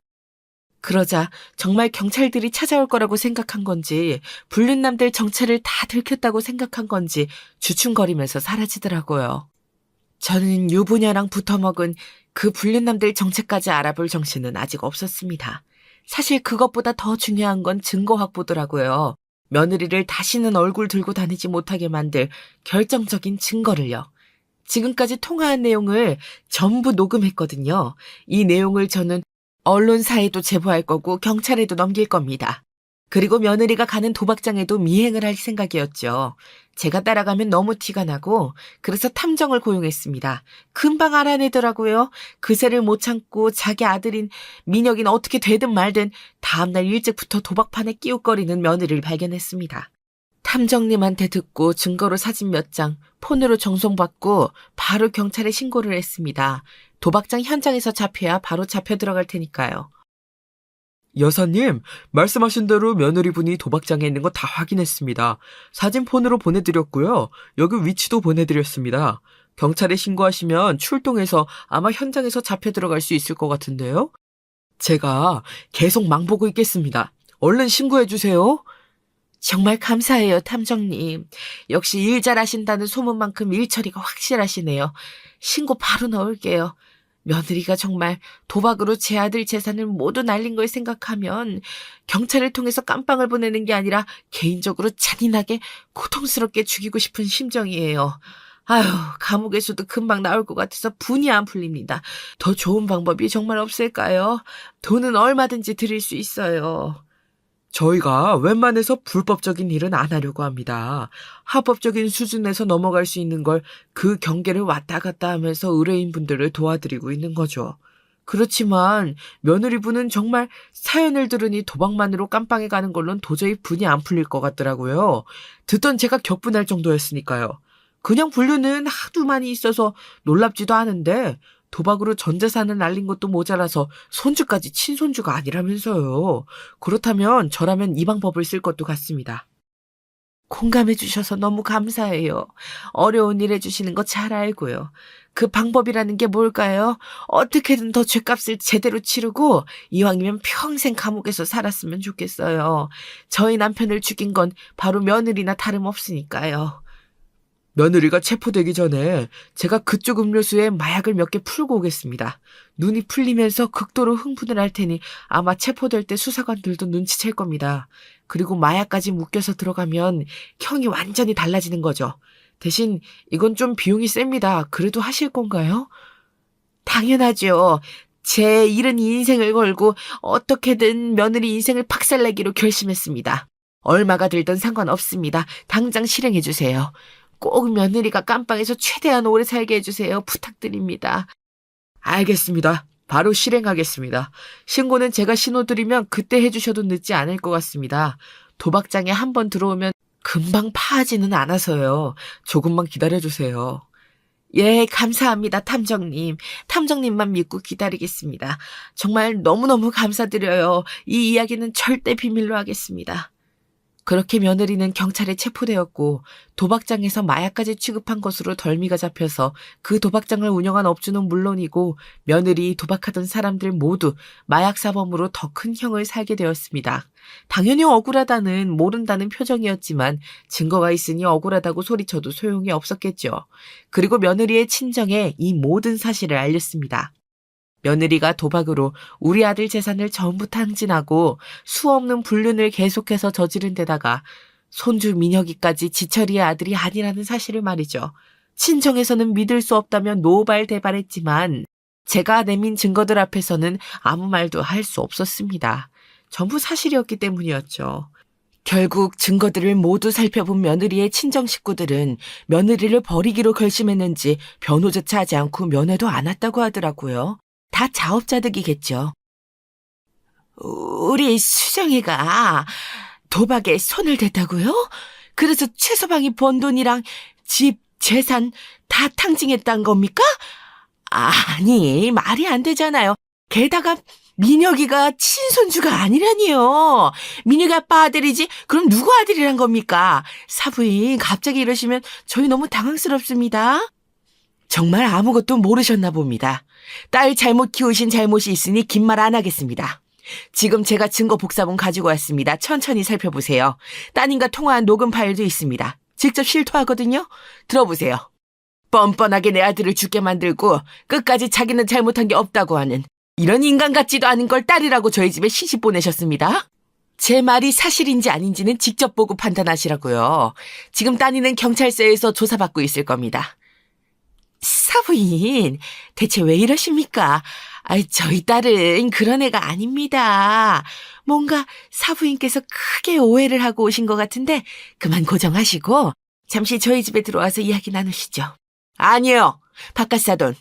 그러자 정말 경찰들이 찾아올 거라고 생각한 건지 불륜남들 정체를 다 들켰다고 생각한 건지 주춤거리면서 사라지더라고요. 저는 유부녀랑 붙어먹은 그 불륜남들 정체까지 알아볼 정신은 아직 없었습니다. 사실 그것보다 더 중요한 건 증거 확보더라고요. 며느리를 다시는 얼굴 들고 다니지 못하게 만들 결정적인 증거를요. 지금까지 통화한 내용을 전부 녹음했거든요. 이 내용을 저는 언론사에도 제보할 거고 경찰에도 넘길 겁니다. 그리고 며느리가 가는 도박장에도 미행을 할 생각이었죠. 제가 따라가면 너무 티가 나고 그래서 탐정을 고용했습니다. 금방 알아내더라고요. 그새를 못 참고 자기 아들인 민혁이는 어떻게 되든 말든 다음날 일찍부터 도박판에 끼웃거리는 며느리를 발견했습니다. 탐정님한테 듣고 증거로 사진 몇 장 폰으로 정송받고 바로 경찰에 신고를 했습니다. 도박장 현장에서 잡혀야 바로 잡혀 들어갈 테니까요. 여사님, 말씀하신 대로 며느리분이 도박장에 있는 거 다 확인했습니다. 사진 폰으로 보내드렸고요. 여기 위치도 보내드렸습니다. 경찰에 신고하시면 출동해서 아마 현장에서 잡혀 들어갈 수 있을 것 같은데요. 제가 계속 망보고 있겠습니다. 얼른 신고해주세요. 정말 감사해요, 탐정님. 역시 일 잘하신다는 소문만큼 일 처리가 확실하시네요. 신고 바로 넣을게요. 며느리가 정말 도박으로 제 아들 재산을 모두 날린 걸 생각하면 경찰을 통해서 깜빵을 보내는 게 아니라 개인적으로 잔인하게 고통스럽게 죽이고 싶은 심정이에요. 아휴, 감옥에서도 금방 나올 것 같아서 분이 안 풀립니다. 더 좋은 방법이 정말 없을까요? 돈은 얼마든지 드릴 수 있어요. 저희가 웬만해서 불법적인 일은 안 하려고 합니다. 합법적인 수준에서 넘어갈 수 있는 걸 그 경계를 왔다 갔다 하면서 의뢰인분들을 도와드리고 있는 거죠. 그렇지만 며느리분은 정말 사연을 들으니 도박만으로 깜빵에 가는 걸로는 도저히 분이 안 풀릴 것 같더라고요. 듣던 제가 격분할 정도였으니까요. 그냥 불륜은 하도 많이 있어서 놀랍지도 않은데 도박으로 전 재산을 날린 것도 모자라서 손주까지 친손주가 아니라면서요. 그렇다면 저라면 이 방법을 쓸 것도 같습니다. 공감해 주셔서 너무 감사해요. 어려운 일 해주시는 거 잘 알고요. 그 방법이라는 게 뭘까요? 어떻게든 더 죗값을 제대로 치르고 이왕이면 평생 감옥에서 살았으면 좋겠어요. 저희 남편을 죽인 건 바로 며느리나 다름없으니까요. 며느리가 체포되기 전에 제가 그쪽 음료수에 마약을 몇 개 풀고 오겠습니다. 눈이 풀리면서 극도로 흥분을 할 테니 아마 체포될 때 수사관들도 눈치챌 겁니다. 그리고 마약까지 묶여서 들어가면 형이 완전히 달라지는 거죠. 대신 이건 좀 비용이 셉니다. 그래도 하실 건가요? 당연하죠. 제 잃은 인생을 걸고 어떻게든 며느리 인생을 박살내기로 결심했습니다. 얼마가 들든 상관없습니다. 당장 실행해 주세요. 꼭 며느리가 깜빵에서 최대한 오래 살게 해주세요. 부탁드립니다. 알겠습니다. 바로 실행하겠습니다. 신고는 제가 신호드리면 그때 해주셔도 늦지 않을 것 같습니다. 도박장에 한번 들어오면 금방 파하지는 않아서요. 조금만 기다려주세요. 예, 감사합니다, 탐정님. 탐정님만 믿고 기다리겠습니다. 정말 너무너무 감사드려요. 이 이야기는 절대 비밀로 하겠습니다. 그렇게 며느리는 경찰에 체포되었고 도박장에서 마약까지 취급한 것으로 덜미가 잡혀서 그 도박장을 운영한 업주는 물론이고 며느리, 도박하던 사람들 모두 마약 사범으로 더 큰 형을 살게 되었습니다. 당연히 억울하다는 모른다는 표정이었지만 증거가 있으니 억울하다고 소리쳐도 소용이 없었겠죠. 그리고 며느리의 친정에 이 모든 사실을 알렸습니다. 며느리가 도박으로 우리 아들 재산을 전부 탕진하고 수없는 불륜을 계속해서 저지른 데다가 손주 민혁이까지 지철이의 아들이 아니라는 사실을 말이죠. 친정에서는 믿을 수 없다며 노발대발했지만 제가 내민 증거들 앞에서는 아무 말도 할 수 없었습니다. 전부 사실이었기 때문이었죠. 결국 증거들을 모두 살펴본 며느리의 친정 식구들은 며느리를 버리기로 결심했는지 변호조차 하지 않고 면회도 안 왔다고 하더라고요. 다 자업자득이겠죠. 우리 수정이가 도박에 손을 댔다고요? 그래서 최서방이 번 돈이랑 집, 재산 다 탕진했단 겁니까? 아니, 말이 안 되잖아요. 게다가 민혁이가 친손주가 아니라니요. 민혁이 아빠 아들이지 그럼 누구 아들이란 겁니까? 사부인 갑자기 이러시면 저희 너무 당황스럽습니다. 정말 아무것도 모르셨나 봅니다. 딸 잘못 키우신 잘못이 있으니 긴 말 안 하겠습니다. 지금 제가 증거 복사본 가지고 왔습니다. 천천히 살펴보세요. 따님과 통화한 녹음 파일도 있습니다. 직접 실토하거든요. 들어보세요. 뻔뻔하게 내 아들을 죽게 만들고 끝까지 자기는 잘못한 게 없다고 하는 이런 인간 같지도 않은 걸 딸이라고 저희 집에 시집 보내셨습니다. 제 말이 사실인지 아닌지는 직접 보고 판단하시라고요. 지금 따님은 경찰서에서 조사받고 있을 겁니다. 사부인, 대체 왜 이러십니까? 저희 딸은 그런 애가 아닙니다. 뭔가 사부인께서 크게 오해를 하고 오신 것 같은데 그만 고정하시고 잠시 저희 집에 들어와서 이야기 나누시죠. 아니요. 바깥사돈.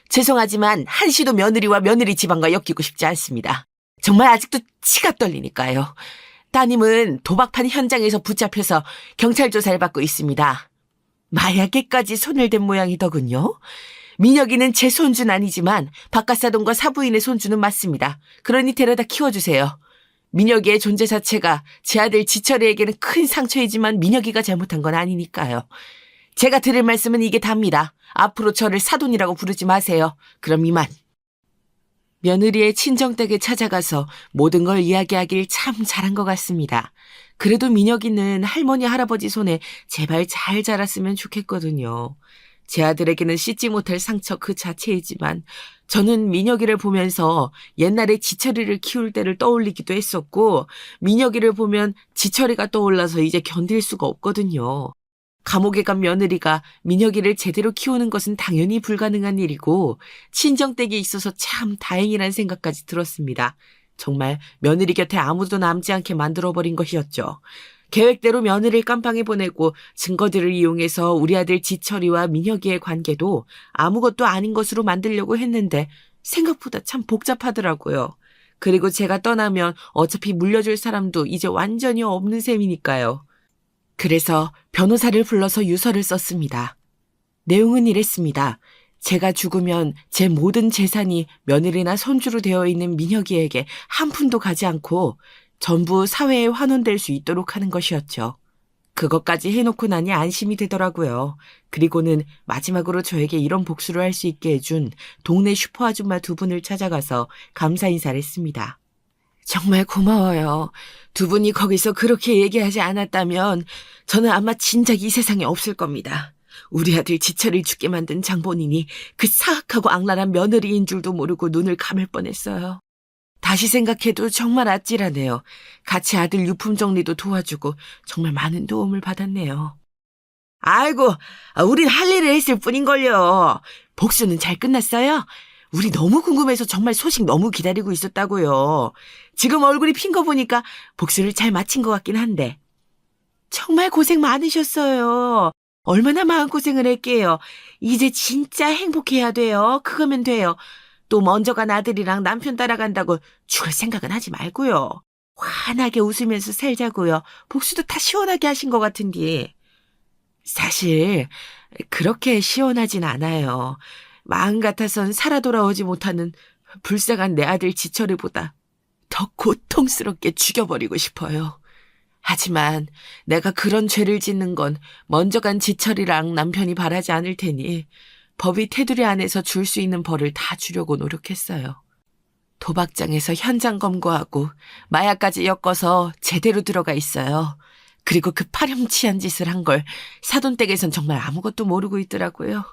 죄송하지만 한시도 며느리와 며느리 집안과 엮이고 싶지 않습니다. 정말 아직도 치가 떨리니까요. 따님은 도박판 현장에서 붙잡혀서 경찰 조사를 받고 있습니다. 마약에까지 손을 댄 모양이더군요. 민혁이는 제 손주는 아니지만 바깥사돈과 사부인의 손주는 맞습니다. 그러니 데려다 키워주세요. 민혁이의 존재 자체가 제 아들 지철이에게는 큰 상처이지만 민혁이가 잘못한 건 아니니까요. 제가 드릴 말씀은 이게 답니다. 앞으로 저를 사돈이라고 부르지 마세요. 그럼 이만. 며느리의 친정댁에 찾아가서 모든 걸 이야기하길 참 잘한 것 같습니다. 그래도 민혁이는 할머니 할아버지 손에 제발 잘 자랐으면 좋겠거든요. 제 아들에게는 씻지 못할 상처 그 자체이지만 저는 민혁이를 보면서 옛날에 지철이를 키울 때를 떠올리기도 했었고 민혁이를 보면 지철이가 떠올라서 이제 견딜 수가 없거든요. 감옥에 간 며느리가 민혁이를 제대로 키우는 것은 당연히 불가능한 일이고 친정댁에 있어서 참 다행이란 생각까지 들었습니다. 정말 며느리 곁에 아무도 남지 않게 만들어버린 것이었죠. 계획대로 며느리를 깜빵에 보내고 증거들을 이용해서 우리 아들 지철이와 민혁이의 관계도 아무것도 아닌 것으로 만들려고 했는데 생각보다 참 복잡하더라고요. 그리고 제가 떠나면 어차피 물려줄 사람도 이제 완전히 없는 셈이니까요. 그래서 변호사를 불러서 유서를 썼습니다. 내용은 이랬습니다. 제가 죽으면 제 모든 재산이 며느리나 손주로 되어 있는 민혁이에게 한 푼도 가지 않고 전부 사회에 환원될 수 있도록 하는 것이었죠. 그것까지 해놓고 나니 안심이 되더라고요. 그리고는 마지막으로 저에게 이런 복수를 할 수 있게 해준 동네 슈퍼 아줌마 두 분을 찾아가서 감사 인사를 했습니다. 정말 고마워요. 두 분이 거기서 그렇게 얘기하지 않았다면 저는 아마 진작 이 세상에 없을 겁니다. 우리 아들 지철을 죽게 만든 장본인이 그 사악하고 악랄한 며느리인 줄도 모르고 눈을 감을 뻔했어요. 다시 생각해도 정말 아찔하네요. 같이 아들 유품 정리도 도와주고 정말 많은 도움을 받았네요. 아이고, 우린 할 일을 했을 뿐인걸요. 복수는 잘 끝났어요? 우리 너무 궁금해서 정말 소식 너무 기다리고 있었다고요. 지금 얼굴이 핀 거 보니까 복수를 잘 마친 것 같긴 한데. 정말 고생 많으셨어요. 얼마나 마음고생을 했게요. 이제 진짜 행복해야 돼요. 그거면 돼요. 또 먼저 간 아들이랑 남편 따라간다고 죽을 생각은 하지 말고요. 환하게 웃으면서 살자고요. 복수도 다 시원하게 하신 것 같은데. 사실 그렇게 시원하진 않아요. 마음 같아선 살아 돌아오지 못하는 불쌍한 내 아들 지철이보다 더 고통스럽게 죽여버리고 싶어요. 하지만 내가 그런 죄를 짓는 건 먼저 간 지철이랑 남편이 바라지 않을 테니 법이 테두리 안에서 줄 수 있는 벌을 다 주려고 노력했어요. 도박장에서 현장 검거하고 마약까지 엮어서 제대로 들어가 있어요. 그리고 그 파렴치한 짓을 한 걸 사돈댁에선 정말 아무것도 모르고 있더라고요.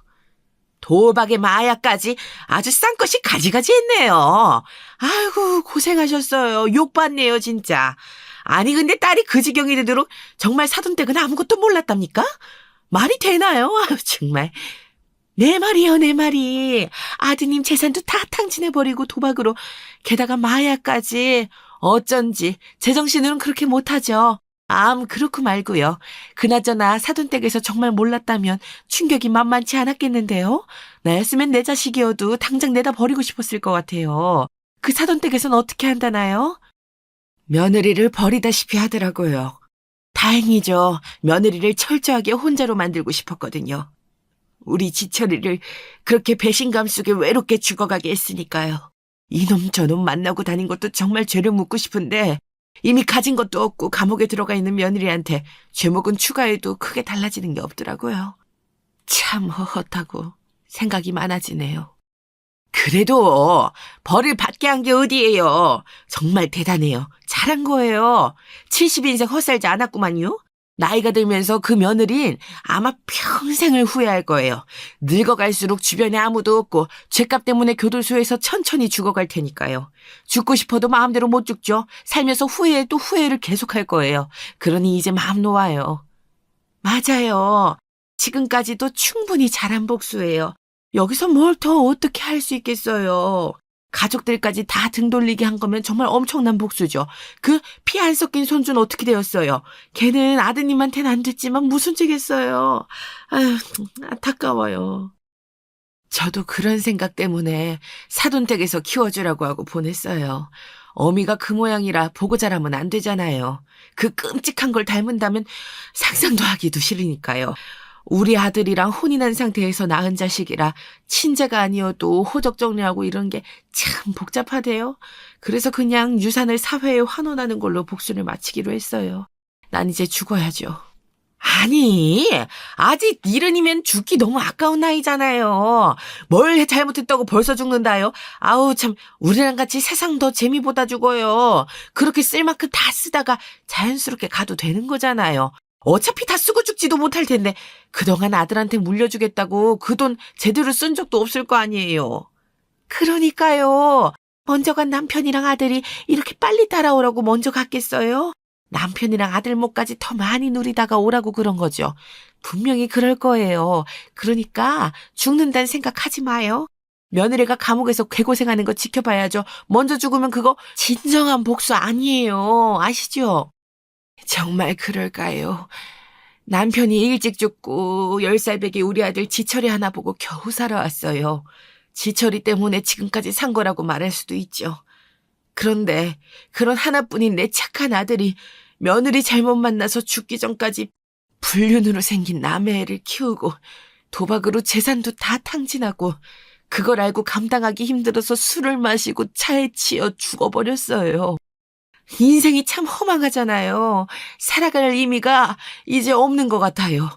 도박에 마약까지 아주 싼 것이 가지가지 했네요. 아이고 고생하셨어요. 욕받네요 진짜. 아니 근데 딸이 그 지경이 되도록 정말 사돈댁은 아무것도 몰랐답니까? 말이 되나요? 아유 정말. 내 말이요 내 말이. 아드님 재산도 다 탕진해버리고 도박으로 게다가 마약까지. 어쩐지 제정신으로는 그렇게 못하죠. 그렇고 말고요. 그나저나 사돈댁에서 정말 몰랐다면 충격이 만만치 않았겠는데요. 나였으면 내 자식이어도 당장 내다 버리고 싶었을 것 같아요. 그 사돈댁에서는 어떻게 한다나요? 며느리를 버리다시피 하더라고요. 다행이죠. 며느리를 철저하게 혼자로 만들고 싶었거든요. 우리 지철이를 그렇게 배신감 속에 외롭게 죽어가게 했으니까요. 이놈 저놈 만나고 다닌 것도 정말 죄를 묻고 싶은데 이미 가진 것도 없고 감옥에 들어가 있는 며느리한테 죄목은 추가해도 크게 달라지는 게 없더라고요. 참 허헛하고 생각이 많아지네요. 그래도 벌을 받게 한 게 어디예요. 정말 대단해요. 잘한 거예요. 70인생 헛살지 않았구만요. 나이가 들면서 그 며느린 아마 평생을 후회할 거예요. 늙어갈수록 주변에 아무도 없고 죄값 때문에 교도소에서 천천히 죽어갈 테니까요. 죽고 싶어도 마음대로 못 죽죠. 살면서 후회해도 후회를 계속할 거예요. 그러니 이제 마음 놓아요. 맞아요. 지금까지도 충분히 잘한 복수예요. 여기서 뭘 더 어떻게 할 수 있겠어요. 가족들까지 다 등 돌리게 한 거면 정말 엄청난 복수죠. 그 피 안 섞인 손주는 어떻게 되었어요? 걔는 아드님한테는 안 됐지만 무슨 죄겠어요. 아휴, 안타까워요. 저도 그런 생각 때문에 사돈댁에서 키워주라고 하고 보냈어요. 어미가 그 모양이라 보고 자라면 안 되잖아요. 그 끔찍한 걸 닮은다면 상상도 하기도 싫으니까요. 우리 아들이랑 혼인한 상태에서 낳은 자식이라 친자가 아니어도 호적 정리하고 이런 게 참 복잡하대요. 그래서 그냥 유산을 사회에 환원하는 걸로 복수를 마치기로 했어요. 난 이제 죽어야죠. 아니, 아직 70이면 죽기 너무 아까운 나이잖아요. 뭘 잘못했다고 벌써 죽는다요? 아우 참, 우리랑 같이 세상 더 재미보다 죽어요. 그렇게 쓸 만큼 다 쓰다가 자연스럽게 가도 되는 거잖아요. 어차피 다 쓰고 죽지도 못할 텐데 그동안 아들한테 물려주겠다고 그 돈 제대로 쓴 적도 없을 거 아니에요. 그러니까요. 먼저 간 남편이랑 아들이 이렇게 빨리 따라오라고 먼저 갔겠어요? 남편이랑 아들 몫까지 더 많이 누리다가 오라고 그런 거죠. 분명히 그럴 거예요. 그러니까 죽는다는 생각하지 마요. 며느리가 감옥에서 괴고생하는 거 지켜봐야죠. 먼저 죽으면 그거 진정한 복수 아니에요. 아시죠? 정말 그럴까요? 남편이 일찍 죽고 10살 배기 우리 아들 지철이 하나 보고 겨우 살아왔어요. 지철이 때문에 지금까지 산 거라고 말할 수도 있죠. 그런데 그런 하나뿐인 내 착한 아들이 며느리 잘못 만나서 죽기 전까지 불륜으로 생긴 남의 애를 키우고 도박으로 재산도 다 탕진하고 그걸 알고 감당하기 힘들어서 술을 마시고 차에 치여 죽어버렸어요. 인생이 참 허망하잖아요. 살아갈 의미가 이제 없는 것 같아요.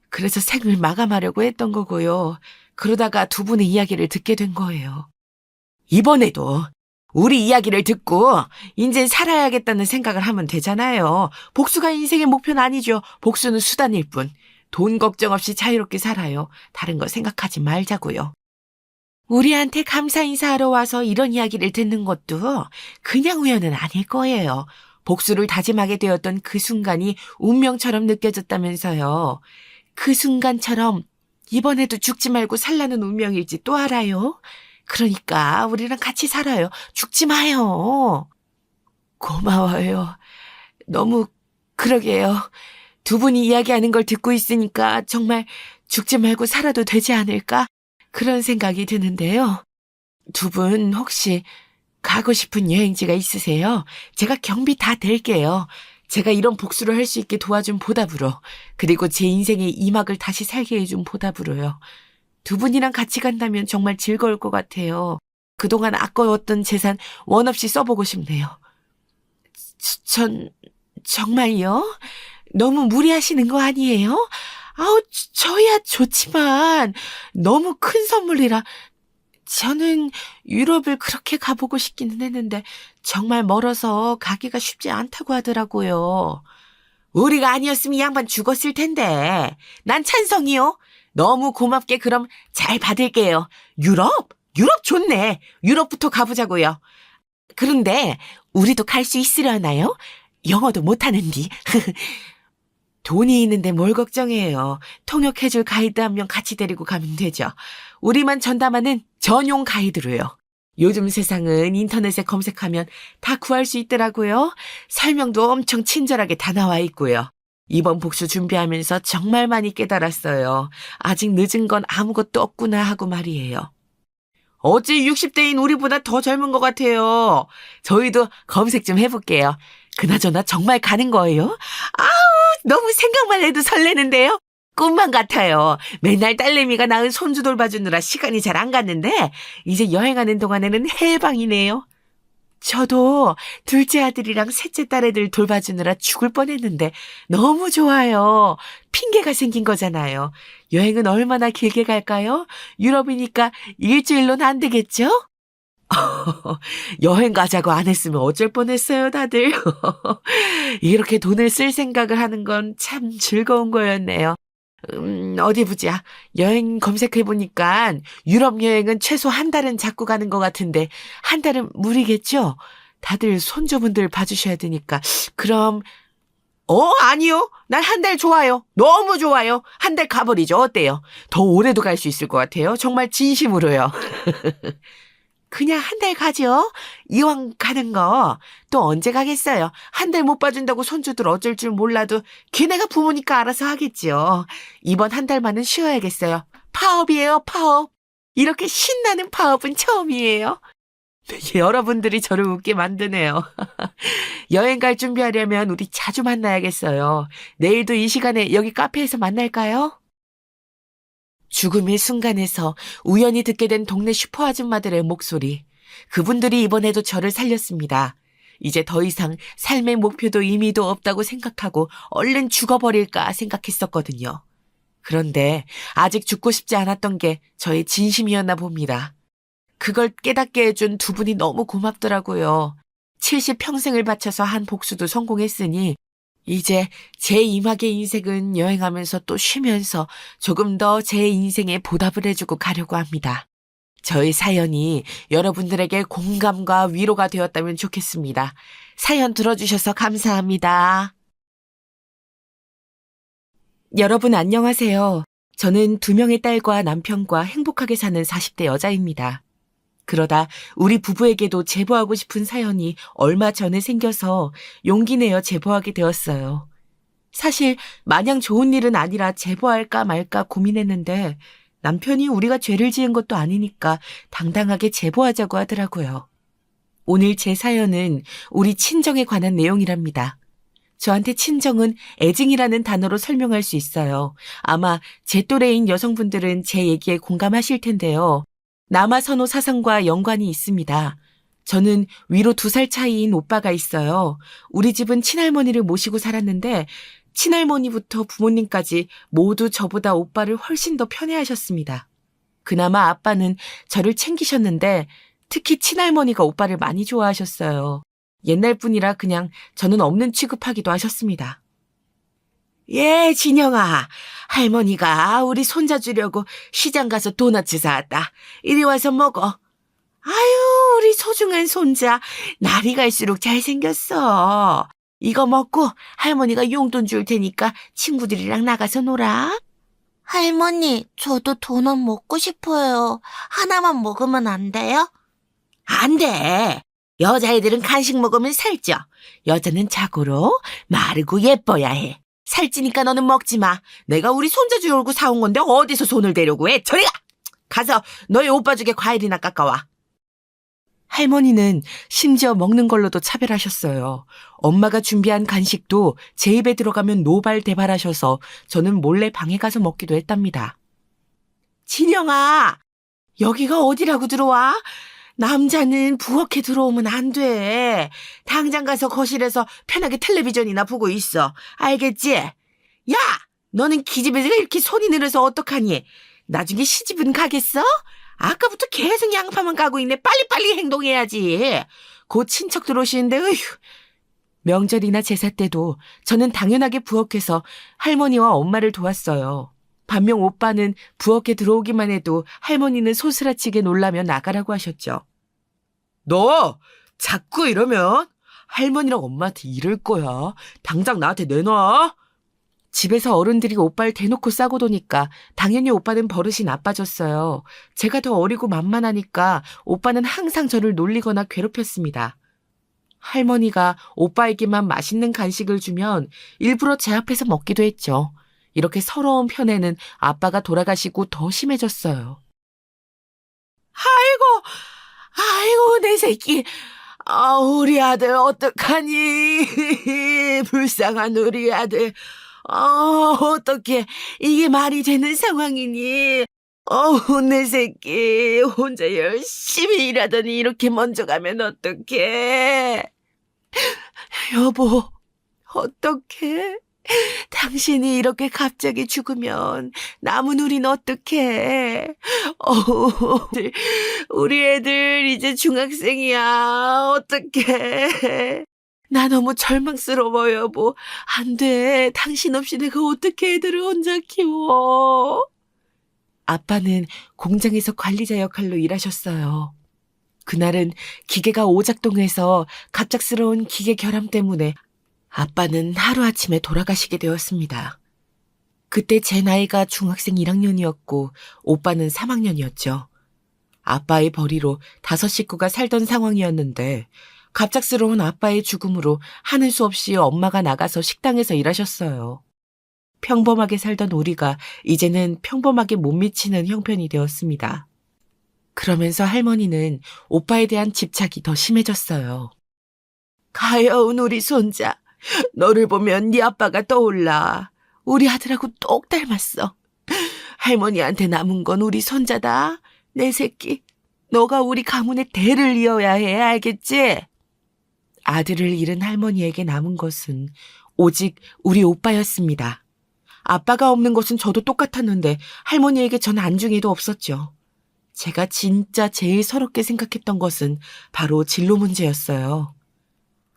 그래서 생을 마감하려고 했던 거고요. 그러다가 두 분의 이야기를 듣게 된 거예요. 이번에도 우리 이야기를 듣고 인젠 살아야겠다는 생각을 하면 되잖아요. 복수가 인생의 목표는 아니죠. 복수는 수단일 뿐. 돈 걱정 없이 자유롭게 살아요. 다른 거 생각하지 말자고요. 우리한테 감사 인사하러 와서 이런 이야기를 듣는 것도 그냥 우연은 아닐 거예요. 복수를 다짐하게 되었던 그 순간이 운명처럼 느껴졌다면서요. 그 순간처럼 이번에도 죽지 말고 살라는 운명일지 또 알아요? 그러니까 우리랑 같이 살아요. 죽지 마요. 고마워요. 너무 그러게요. 두 분이 이야기하는 걸 듣고 있으니까 정말 죽지 말고 살아도 되지 않을까? 그런 생각이 드는데요. 두 분 혹시 가고 싶은 여행지가 있으세요? 제가 경비 다 댈게요. 제가 이런 복수를 할 수 있게 도와준 보답으로, 그리고 제 인생의 이 막을 다시 살게 해준 보답으로요. 두 분이랑 같이 간다면 정말 즐거울 것 같아요. 그동안 아까웠던 재산 원 없이 써보고 싶네요. 정말요? 너무 무리하시는 거 아니에요? 아우, 저야 좋지만 너무 큰 선물이라. 저는 유럽을 그렇게 가보고 싶기는 했는데 정말 멀어서 가기가 쉽지 않다고 하더라고요. 우리가 아니었으면 이 양반 죽었을 텐데. 난 찬성이요. 너무 고맙게 그럼 잘 받을게요. 유럽? 유럽 좋네. 유럽부터 가보자고요. 그런데 우리도 갈 수 있으려나요? 영어도 못하는디. 돈이 있는데 뭘 걱정해요. 통역해줄 가이드 한 명 같이 데리고 가면 되죠. 우리만 전담하는 전용 가이드로요. 요즘 세상은 인터넷에 검색하면 다 구할 수 있더라고요. 설명도 엄청 친절하게 다 나와 있고요. 이번 복수 준비하면서 정말 많이 깨달았어요. 아직 늦은 건 아무것도 없구나 하고 말이에요. 어찌 60대인 우리보다 더 젊은 것 같아요. 저희도 검색 좀 해볼게요. 그나저나 정말 가는 거예요? 아우, 너무 생각만 해도 설레는데요. 꿈만 같아요. 맨날 딸내미가 낳은 손주 돌봐주느라 시간이 잘 안 갔는데 이제 여행하는 동안에는 해방이네요. 저도 둘째 아들이랑 셋째 딸애들 돌봐주느라 죽을 뻔했는데 너무 좋아요. 핑계가 생긴 거잖아요. 여행은 얼마나 길게 갈까요? 유럽이니까 일주일로는 안 되겠죠? 여행 가자고 안 했으면 어쩔 뻔했어요, 다들. 이렇게 돈을 쓸 생각을 하는 건 참 즐거운 거였네요. 어디 보자. 여행 검색해보니까 유럽 여행은 최소 한 달은 잡고 가는 것 같은데 한 달은 무리겠죠? 다들 손주분들 봐주셔야 되니까. 그럼 아니요. 난 한 달 좋아요. 너무 좋아요. 한 달 가버리죠. 어때요? 더 오래도 갈 수 있을 것 같아요. 정말 진심으로요. 그냥 한 달 가죠. 이왕 가는 거 또 언제 가겠어요. 한 달 못 봐준다고 손주들 어쩔 줄 몰라도 걔네가 부모니까 알아서 하겠지요. 이번 한 달만은 쉬어야겠어요. 파업이에요, 파업. 이렇게 신나는 파업은 처음이에요. 여러분들이 저를 웃게 만드네요. 여행 갈 준비하려면 우리 자주 만나야겠어요. 내일도 이 시간에 여기 카페에서 만날까요? 죽음의 순간에서 우연히 듣게 된 동네 슈퍼 아줌마들의 목소리. 그분들이 이번에도 저를 살렸습니다. 이제 더 이상 삶의 목표도 의미도 없다고 생각하고 얼른 죽어버릴까 생각했었거든요. 그런데 아직 죽고 싶지 않았던 게 저의 진심이었나 봅니다. 그걸 깨닫게 해준 두 분이 너무 고맙더라고요. 70평생을 바쳐서 한 복수도 성공했으니 이제 제 이막의 인생은 여행하면서 또 쉬면서 조금 더 제 인생에 보답을 해주고 가려고 합니다. 저의 사연이 여러분들에게 공감과 위로가 되었다면 좋겠습니다. 사연 들어주셔서 감사합니다. 여러분 안녕하세요. 저는 2명의 딸과 남편과 행복하게 사는 40대 여자입니다. 그러다 우리 부부에게도 제보하고 싶은 사연이 얼마 전에 생겨서 용기 내어 제보하게 되었어요. 사실 마냥 좋은 일은 아니라 제보할까 말까 고민했는데 남편이 우리가 죄를 지은 것도 아니니까 당당하게 제보하자고 하더라고요. 오늘 제 사연은 우리 친정에 관한 내용이랍니다. 저한테 친정은 애증이라는 단어로 설명할 수 있어요. 아마 제 또래인 여성분들은 제 얘기에 공감하실 텐데요. 남아선호 사상과 연관이 있습니다. 저는 위로 2살 차이인 오빠가 있어요. 우리 집은 친할머니를 모시고 살았는데 친할머니부터 부모님까지 모두 저보다 오빠를 훨씬 더 편애하셨습니다. 그나마 아빠는 저를 챙기셨는데 특히 친할머니가 오빠를 많이 좋아하셨어요. 옛날 분이라 그냥 저는 없는 취급하기도 하셨습니다. 예, 진영아. 할머니가 우리 손자 주려고 시장 가서 도넛 사왔다. 이리 와서 먹어. 아유, 우리 소중한 손자. 날이 갈수록 잘생겼어. 이거 먹고 할머니가 용돈 줄 테니까 친구들이랑 나가서 놀아. 할머니, 저도 도넛 먹고 싶어요. 하나만 먹으면 안 돼요? 안 돼. 여자애들은 간식 먹으면 살쪄. 여자는 자고로 마르고 예뻐야 해. 살찌니까 너는 먹지 마. 내가 우리 손자 주려고 사온 건데 어디서 손을 대려고 해. 저리 가! 가서 너희 오빠 주게 과일이나 깎아와. 할머니는 심지어 먹는 걸로도 차별하셨어요. 엄마가 준비한 간식도 제 입에 들어가면 노발대발하셔서 저는 몰래 방에 가서 먹기도 했답니다. 진영아, 여기가 어디라고 들어와? 남자는 부엌에 들어오면 안 돼. 당장 가서 거실에서 편하게 텔레비전이나 보고 있어. 알겠지? 야! 너는 기집애가 이렇게 손이 늘어서 어떡하니? 나중에 시집은 가겠어? 아까부터 계속 양파만 까고 있네. 빨리빨리 행동해야지. 곧 친척 들어오시는데, 으휴. 명절이나 제사 때도 저는 당연하게 부엌에서 할머니와 엄마를 도왔어요. 반면 오빠는 부엌에 들어오기만 해도 할머니는 소스라치게 놀라며 나가라고 하셨죠. 너 자꾸 이러면 할머니랑 엄마한테 이럴 거야. 당장 나한테 내놔. 집에서 어른들이 오빠를 대놓고 싸고 도니까 당연히 오빠는 버릇이 나빠졌어요. 제가 더 어리고 만만하니까 오빠는 항상 저를 놀리거나 괴롭혔습니다. 할머니가 오빠에게만 맛있는 간식을 주면 일부러 제 앞에서 먹기도 했죠. 이렇게 서러운 편에는 아빠가 돌아가시고 더 심해졌어요. 아이고, 내 새끼. 우리 아들 어떡하니? 불쌍한 우리 아들. 어떡해. 이게 말이 되는 상황이니? 내 새끼. 혼자 열심히 일하더니 이렇게 먼저 가면 어떡해. 여보, 어떡해? 당신이 이렇게 갑자기 죽으면 남은 우린 어떡해? 우리 애들 이제 중학생이야. 어떡해? 나 너무 절망스러워, 여보. 안 돼. 당신 없이 내가 어떻게 애들을 혼자 키워? 아빠는 공장에서 관리자 역할로 일하셨어요. 그날은 기계가 오작동해서 갑작스러운 기계 결함 때문에 아빠는 하루아침에 돌아가시게 되었습니다. 그때 제 나이가 중학생 1학년이었고 오빠는 3학년이었죠. 아빠의 벌이로 5 식구가 살던 상황이었는데 갑작스러운 아빠의 죽음으로 하는 수 없이 엄마가 나가서 식당에서 일하셨어요. 평범하게 살던 우리가 이제는 평범하게 못 미치는 형편이 되었습니다. 그러면서 할머니는 오빠에 대한 집착이 더 심해졌어요. 가여운 우리 손자, 너를 보면 네 아빠가 떠올라. 우리 아들하고 똑 닮았어. 할머니한테 남은 건 우리 손자다. 내 새끼, 너가 우리 가문의 대를 이어야 해, 알겠지? 아들을 잃은 할머니에게 남은 것은 오직 우리 오빠였습니다. 아빠가 없는 것은 저도 똑같았는데 할머니에게 전 안중에도 없었죠. 제가 진짜 제일 서럽게 생각했던 것은 바로 진로 문제였어요.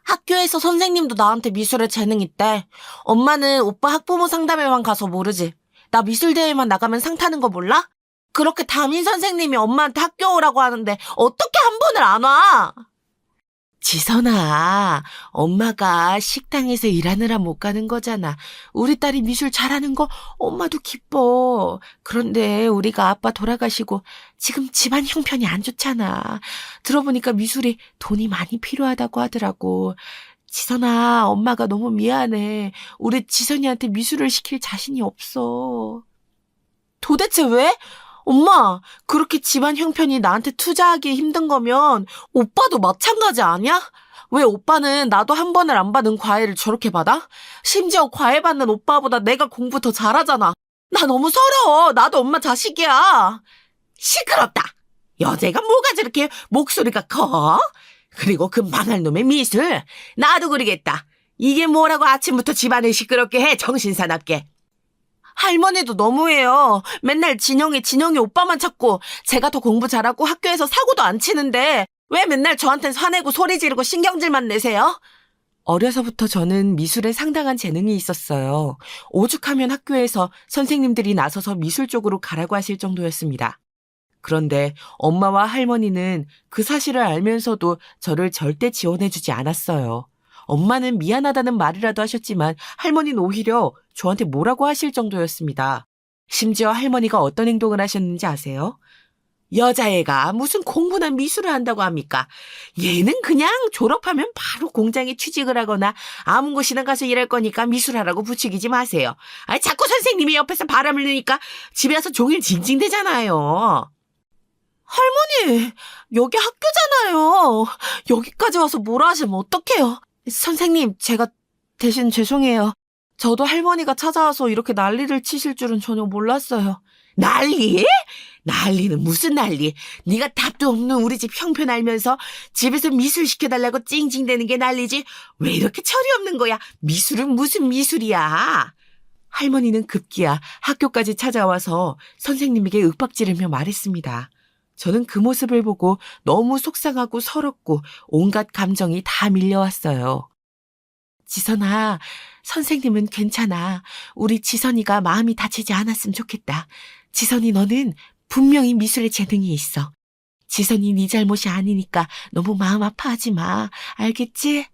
학교에서 선생님도 나한테 미술에 재능 있대. 엄마는 오빠 학부모 상담회만 가서 모르지. 나 미술대회만 나가면 상 타는 거 몰라? 그렇게 담임 선생님이 엄마한테 학교 오라고 하는데 어떻게 한 번을 안 와? 지선아, 엄마가 식당에서 일하느라 못 가는 거잖아. 우리 딸이 미술 잘하는 거 엄마도 기뻐. 그런데 우리가 아빠 돌아가시고 지금 집안 형편이 안 좋잖아. 들어보니까 미술이 돈이 많이 필요하다고 하더라고. 지선아, 엄마가 너무 미안해. 우리 지선이한테 미술을 시킬 자신이 없어. 도대체 왜? 엄마, 그렇게 집안 형편이 나한테 투자하기 힘든 거면 오빠도 마찬가지 아니야? 왜 오빠는 나도 한 번을 안 받은 과외를 저렇게 받아? 심지어 과외 받는 오빠보다 내가 공부 더 잘하잖아. 나 너무 서러워. 나도 엄마 자식이야. 시끄럽다. 여자가 뭐가 저렇게 목소리가 커? 그리고 그 망할 놈의 미술. 나도 그러겠다. 이게 뭐라고 아침부터 집안을 시끄럽게 해, 정신사납게. 할머니도 너무해요. 맨날 진영이 오빠만 찾고 제가 더 공부 잘하고 학교에서 사고도 안 치는데 왜 맨날 저한텐 화내고 소리 지르고 신경질만 내세요? 어려서부터 저는 미술에 상당한 재능이 있었어요. 오죽하면 학교에서 선생님들이 나서서 미술 쪽으로 가라고 하실 정도였습니다. 그런데 엄마와 할머니는 그 사실을 알면서도 저를 절대 지원해주지 않았어요. 엄마는 미안하다는 말이라도 하셨지만 할머니는 오히려 저한테 뭐라고 하실 정도였습니다. 심지어 할머니가 어떤 행동을 하셨는지 아세요? 여자애가 무슨 공부나 미술을 한다고 합니까? 얘는 그냥 졸업하면 바로 공장에 취직을 하거나 아무 곳이나 가서 일할 거니까 미술하라고 부추기지 마세요. 자꾸 선생님이 옆에서 바람을 넣으니까 집에 와서 종일 징징대잖아요. 할머니, 여기 학교잖아요. 여기까지 와서 뭐라 하시면 어떡해요. 선생님, 제가 대신 죄송해요. 저도 할머니가 찾아와서 이렇게 난리를 치실 줄은 전혀 몰랐어요. 난리? 난리는 무슨 난리? 네가 답도 없는 우리 집 형편 알면서 집에서 미술 시켜달라고 찡찡대는 게 난리지. 왜 이렇게 철이 없는 거야? 미술은 무슨 미술이야? 할머니는 급기야 학교까지 찾아와서 선생님에게 윽박지르며 말했습니다. 저는 그 모습을 보고 너무 속상하고 서럽고 온갖 감정이 다 밀려왔어요. 지선아, 선생님은 괜찮아. 우리 지선이가 마음이 다치지 않았으면 좋겠다. 지선이 너는 분명히 미술에 재능이 있어. 지선이 네 잘못이 아니니까 너무 마음 아파하지 마. 알겠지?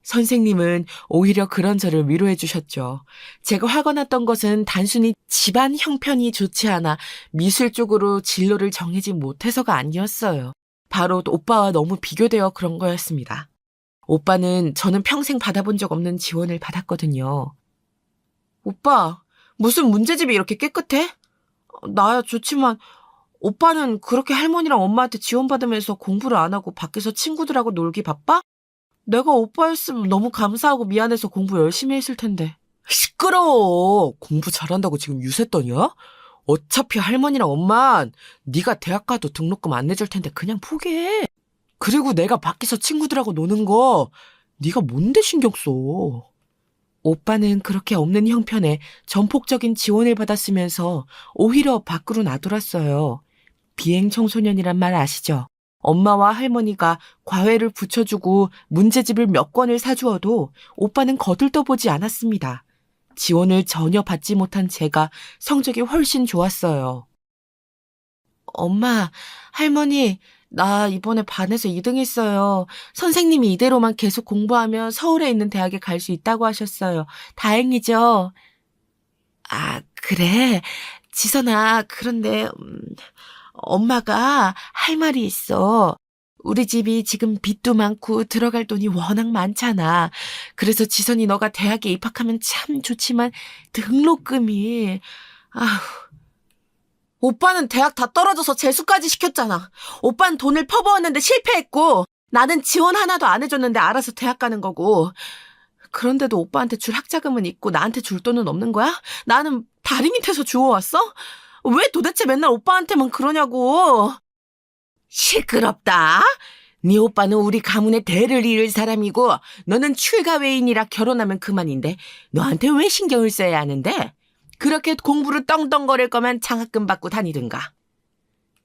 선생님은 오히려 그런 저를 위로해 주셨죠. 제가 화가 났던 것은 단순히 집안 형편이 좋지 않아 미술 쪽으로 진로를 정하지 못해서가 아니었어요. 바로 오빠와 너무 비교되어 그런 거였습니다. 오빠는 저는 평생 받아본 적 없는 지원을 받았거든요. 오빠, 무슨 문제집이 이렇게 깨끗해? 나야 좋지만 오빠는 그렇게 할머니랑 엄마한테 지원받으면서 공부를 안 하고 밖에서 친구들하고 놀기 바빠? 내가 오빠였으면 너무 감사하고 미안해서 공부 열심히 했을 텐데. 시끄러워. 공부 잘한다고 지금 유세 떠냐? 어차피 할머니랑 엄만 네가 대학 가도 등록금 안 내줄 텐데 그냥 포기해. 그리고 내가 밖에서 친구들하고 노는 거 네가 뭔데 신경 써. 오빠는 그렇게 없는 형편에 전폭적인 지원을 받았으면서 오히려 밖으로 나돌았어요. 비행 청소년이란 말 아시죠? 엄마와 할머니가 과외를 붙여주고 문제집을 몇 권을 사주어도 오빠는 거들떠보지 않았습니다. 지원을 전혀 받지 못한 제가 성적이 훨씬 좋았어요. 엄마, 할머니, 나 이번에 반에서 2등 했어요. 선생님이 이대로만 계속 공부하면 서울에 있는 대학에 갈 수 있다고 하셨어요. 다행이죠? 아, 그래? 지선아, 그런데 엄마가 할 말이 있어. 우리 집이 지금 빚도 많고 들어갈 돈이 워낙 많잖아. 그래서 지선이 너가 대학에 입학하면 참 좋지만 등록금이... 아휴. 오빠는 대학 다 떨어져서 재수까지 시켰잖아. 오빠는 돈을 퍼부었는데 실패했고 나는 지원 하나도 안 해줬는데 알아서 대학 가는 거고. 그런데도 오빠한테 줄 학자금은 있고 나한테 줄 돈은 없는 거야? 나는 다리 밑에서 주워왔어? 왜 도대체 맨날 오빠한테만 그러냐고. 시끄럽다. 네 오빠는 우리 가문의 대를 이을 사람이고 너는 출가외인이라 결혼하면 그만인데 너한테 왜 신경을 써야 하는데? 그렇게 공부를 떵떵거릴 거면 장학금 받고 다니든가.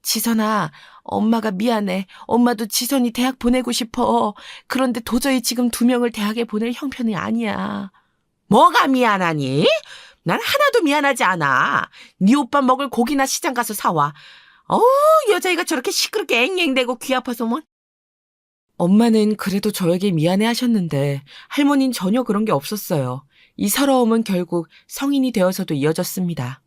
지선아, 엄마가 미안해. 엄마도 지선이 대학 보내고 싶어. 그런데 도저히 지금 2명을 대학에 보낼 형편이 아니야. 뭐가 미안하니? 난 하나도 미안하지 않아. 네 오빠 먹을 고기나 시장 가서 사와. 어우, 여자애가 저렇게 시끄럽게 앵앵대고 귀 아파서 뭐. 엄마는 그래도 저에게 미안해 하셨는데 할머니는 전혀 그런 게 없었어요. 이 서러움은 결국 성인이 되어서도 이어졌습니다.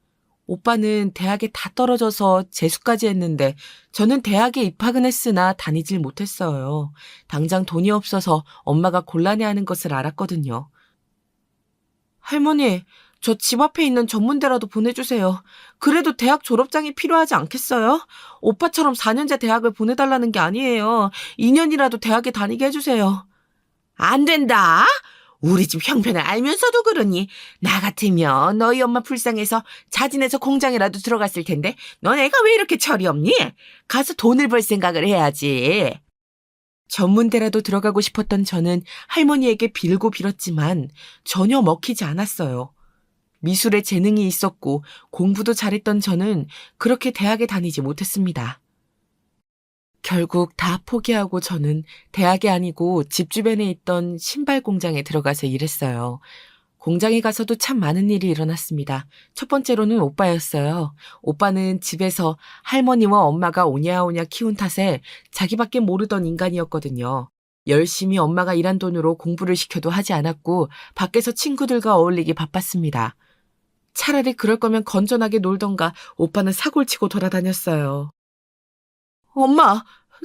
오빠는 대학에 다 떨어져서 재수까지 했는데 저는 대학에 입학은 했으나 다니질 못했어요. 당장 돈이 없어서 엄마가 곤란해하는 것을 알았거든요. 할머니, 저 집 앞에 있는 전문대라도 보내주세요. 그래도 대학 졸업장이 필요하지 않겠어요? 오빠처럼 4년제 대학을 보내달라는 게 아니에요. 2년이라도 대학에 다니게 해주세요. 안 된다. 우리 집 형편을 알면서도 그러니 나 같으면 너희 엄마 불쌍해서 자진해서 공장이라도 들어갔을 텐데 넌 애가 왜 이렇게 철이 없니? 가서 돈을 벌 생각을 해야지. 전문대라도 들어가고 싶었던 저는 할머니에게 빌고 빌었지만 전혀 먹히지 않았어요. 미술에 재능이 있었고 공부도 잘했던 저는 그렇게 대학에 다니지 못했습니다. 결국 다 포기하고 저는 대학이 아니고 집 주변에 있던 신발 공장에 들어가서 일했어요. 공장에 가서도 참 많은 일이 일어났습니다. 첫 번째로는 오빠였어요. 오빠는 집에서 할머니와 엄마가 오냐오냐 키운 탓에 자기밖에 모르던 인간이었거든요. 열심히 엄마가 일한 돈으로 공부를 시켜도 하지 않았고 밖에서 친구들과 어울리기 바빴습니다. 차라리 그럴 거면 건전하게 놀던가 오빠는 사골 치고 돌아다녔어요. 엄마,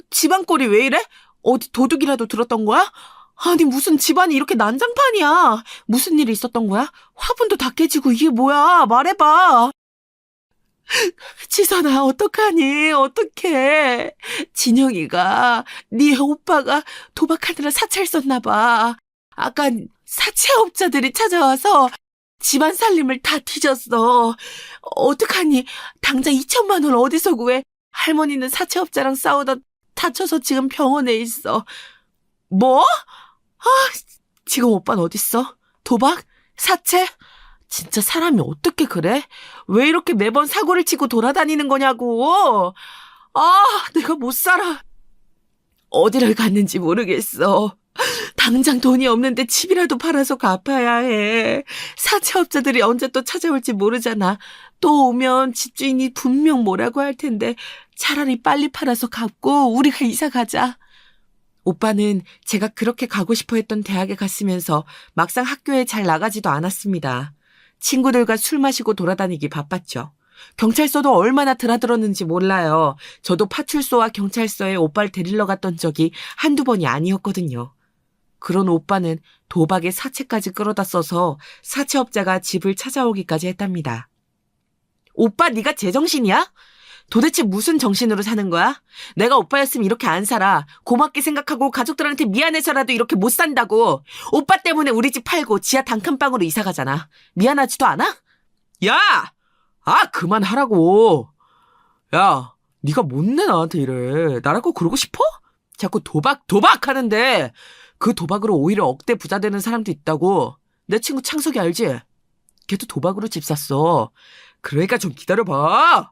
집안 꼴이 왜 이래? 어디 도둑이라도 들었던 거야? 아니 무슨 집안이 이렇게 난장판이야. 무슨 일이 있었던 거야? 화분도 다 깨지고 이게 뭐야? 말해봐. 지선아, 어떡하니? 어떡해. 진영이가 네 오빠가 도박하느라 사찰 썼나 봐. 아까 사채업자들이 찾아와서 집안 살림을 다 뒤졌어. 어떡하니? 당장 2천만 원 어디서 구해? 할머니는 사채업자랑 싸우다 다쳐서 지금 병원에 있어. 뭐? 지금 오빠는 어딨어? 도박? 사채? 진짜 사람이 어떻게 그래? 왜 이렇게 매번 사고를 치고 돌아다니는 거냐고. 내가 못 살아. 어디를 갔는지 모르겠어. 당장 돈이 없는데 집이라도 팔아서 갚아야 해. 사채업자들이 언제 또 찾아올지 모르잖아. 또 오면 집주인이 분명 뭐라고 할 텐데 차라리 빨리 팔아서 갚고 우리가 이사 가자. 오빠는 제가 그렇게 가고 싶어 했던 대학에 갔으면서 막상 학교에 잘 나가지도 않았습니다. 친구들과 술 마시고 돌아다니기 바빴죠. 경찰서도 얼마나 드나들었는지 몰라요. 저도 파출소와 경찰서에 오빠를 데리러 갔던 적이 한두 번이 아니었거든요. 그런 오빠는 도박에 사채까지 끌어다 써서 사채업자가 집을 찾아오기까지 했답니다. 오빠 네가 제정신이야? 도대체 무슨 정신으로 사는 거야? 내가 오빠였으면 이렇게 안 살아. 고맙게 생각하고 가족들한테 미안해서라도 이렇게 못 산다고. 오빠 때문에 우리 집 팔고 지하 단칸방으로 이사 가잖아. 미안하지도 않아? 야! 그만하라고. 야, 네가 뭔데 나한테 이래. 나라고 그러고 싶어? 자꾸 도박 하는데 그 도박으로 오히려 억대 부자 되는 사람도 있다고. 내 친구 창석이 알지? 걔도 도박으로 집 샀어. 그러니까 좀 기다려봐.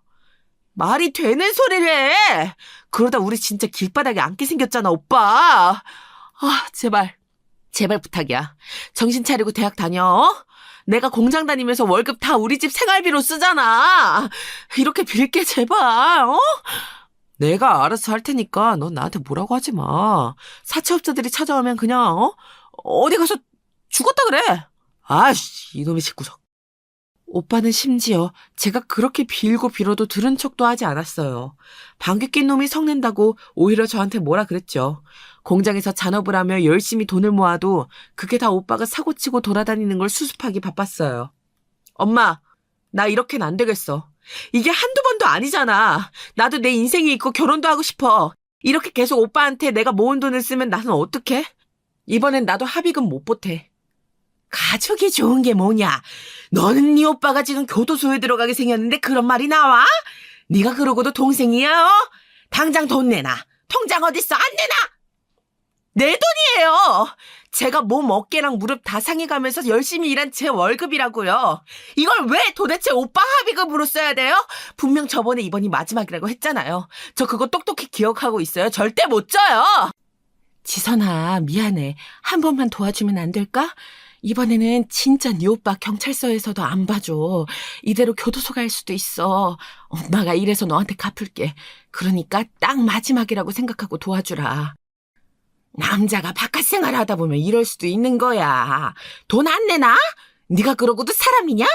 말이 되는 소리를 해. 그러다 우리 진짜 길바닥에 앉게 생겼잖아, 오빠. 제발 부탁이야. 정신 차리고 대학 다녀. 내가 공장 다니면서 월급 다 우리 집 생활비로 쓰잖아. 이렇게 빌게 제발. 내가 알아서 할 테니까 넌 나한테 뭐라고 하지 마. 사채업자들이 찾아오면 그냥 어디 가서 죽었다 그래. 이놈의 집구석. 오빠는 심지어 제가 그렇게 빌고 빌어도 들은 척도 하지 않았어요. 방귀 낀 놈이 성낸다고 오히려 저한테 뭐라 그랬죠. 공장에서 잔업을 하며 열심히 돈을 모아도 그게 다 오빠가 사고치고 돌아다니는 걸 수습하기 바빴어요. 엄마, 나 이렇게는 안 되겠어. 이게 한두 번도 아니잖아. 나도 내 인생이 있고 결혼도 하고 싶어. 이렇게 계속 오빠한테 내가 모은 돈을 쓰면 나는 어떡해? 이번엔 나도 합의금 못 보태. 가족이 좋은 게 뭐냐? 너는 네 오빠가 지금 교도소에 들어가게 생겼는데 그런 말이 나와? 네가 그러고도 동생이야, 당장 돈 내놔. 통장 어딨어? 안 내놔? 내 돈이에요. 제가 몸 어깨랑 무릎 다 상해가면서 열심히 일한 제 월급이라고요. 이걸 왜 도대체 오빠 합의금으로 써야 돼요? 분명 저번에 이번이 마지막이라고 했잖아요. 저 그거 똑똑히 기억하고 있어요. 절대 못 져요. 지선아, 미안해. 한 번만 도와주면 안 될까? 이번에는 진짜 네 오빠 경찰서에서도 안 봐줘. 이대로 교도소 갈 수도 있어. 엄마가 이래서 너한테 갚을게. 그러니까 딱 마지막이라고 생각하고 도와주라. 남자가 바깥 생활하다 보면 이럴 수도 있는 거야. 돈 안 내나? 네가 그러고도 사람이냐?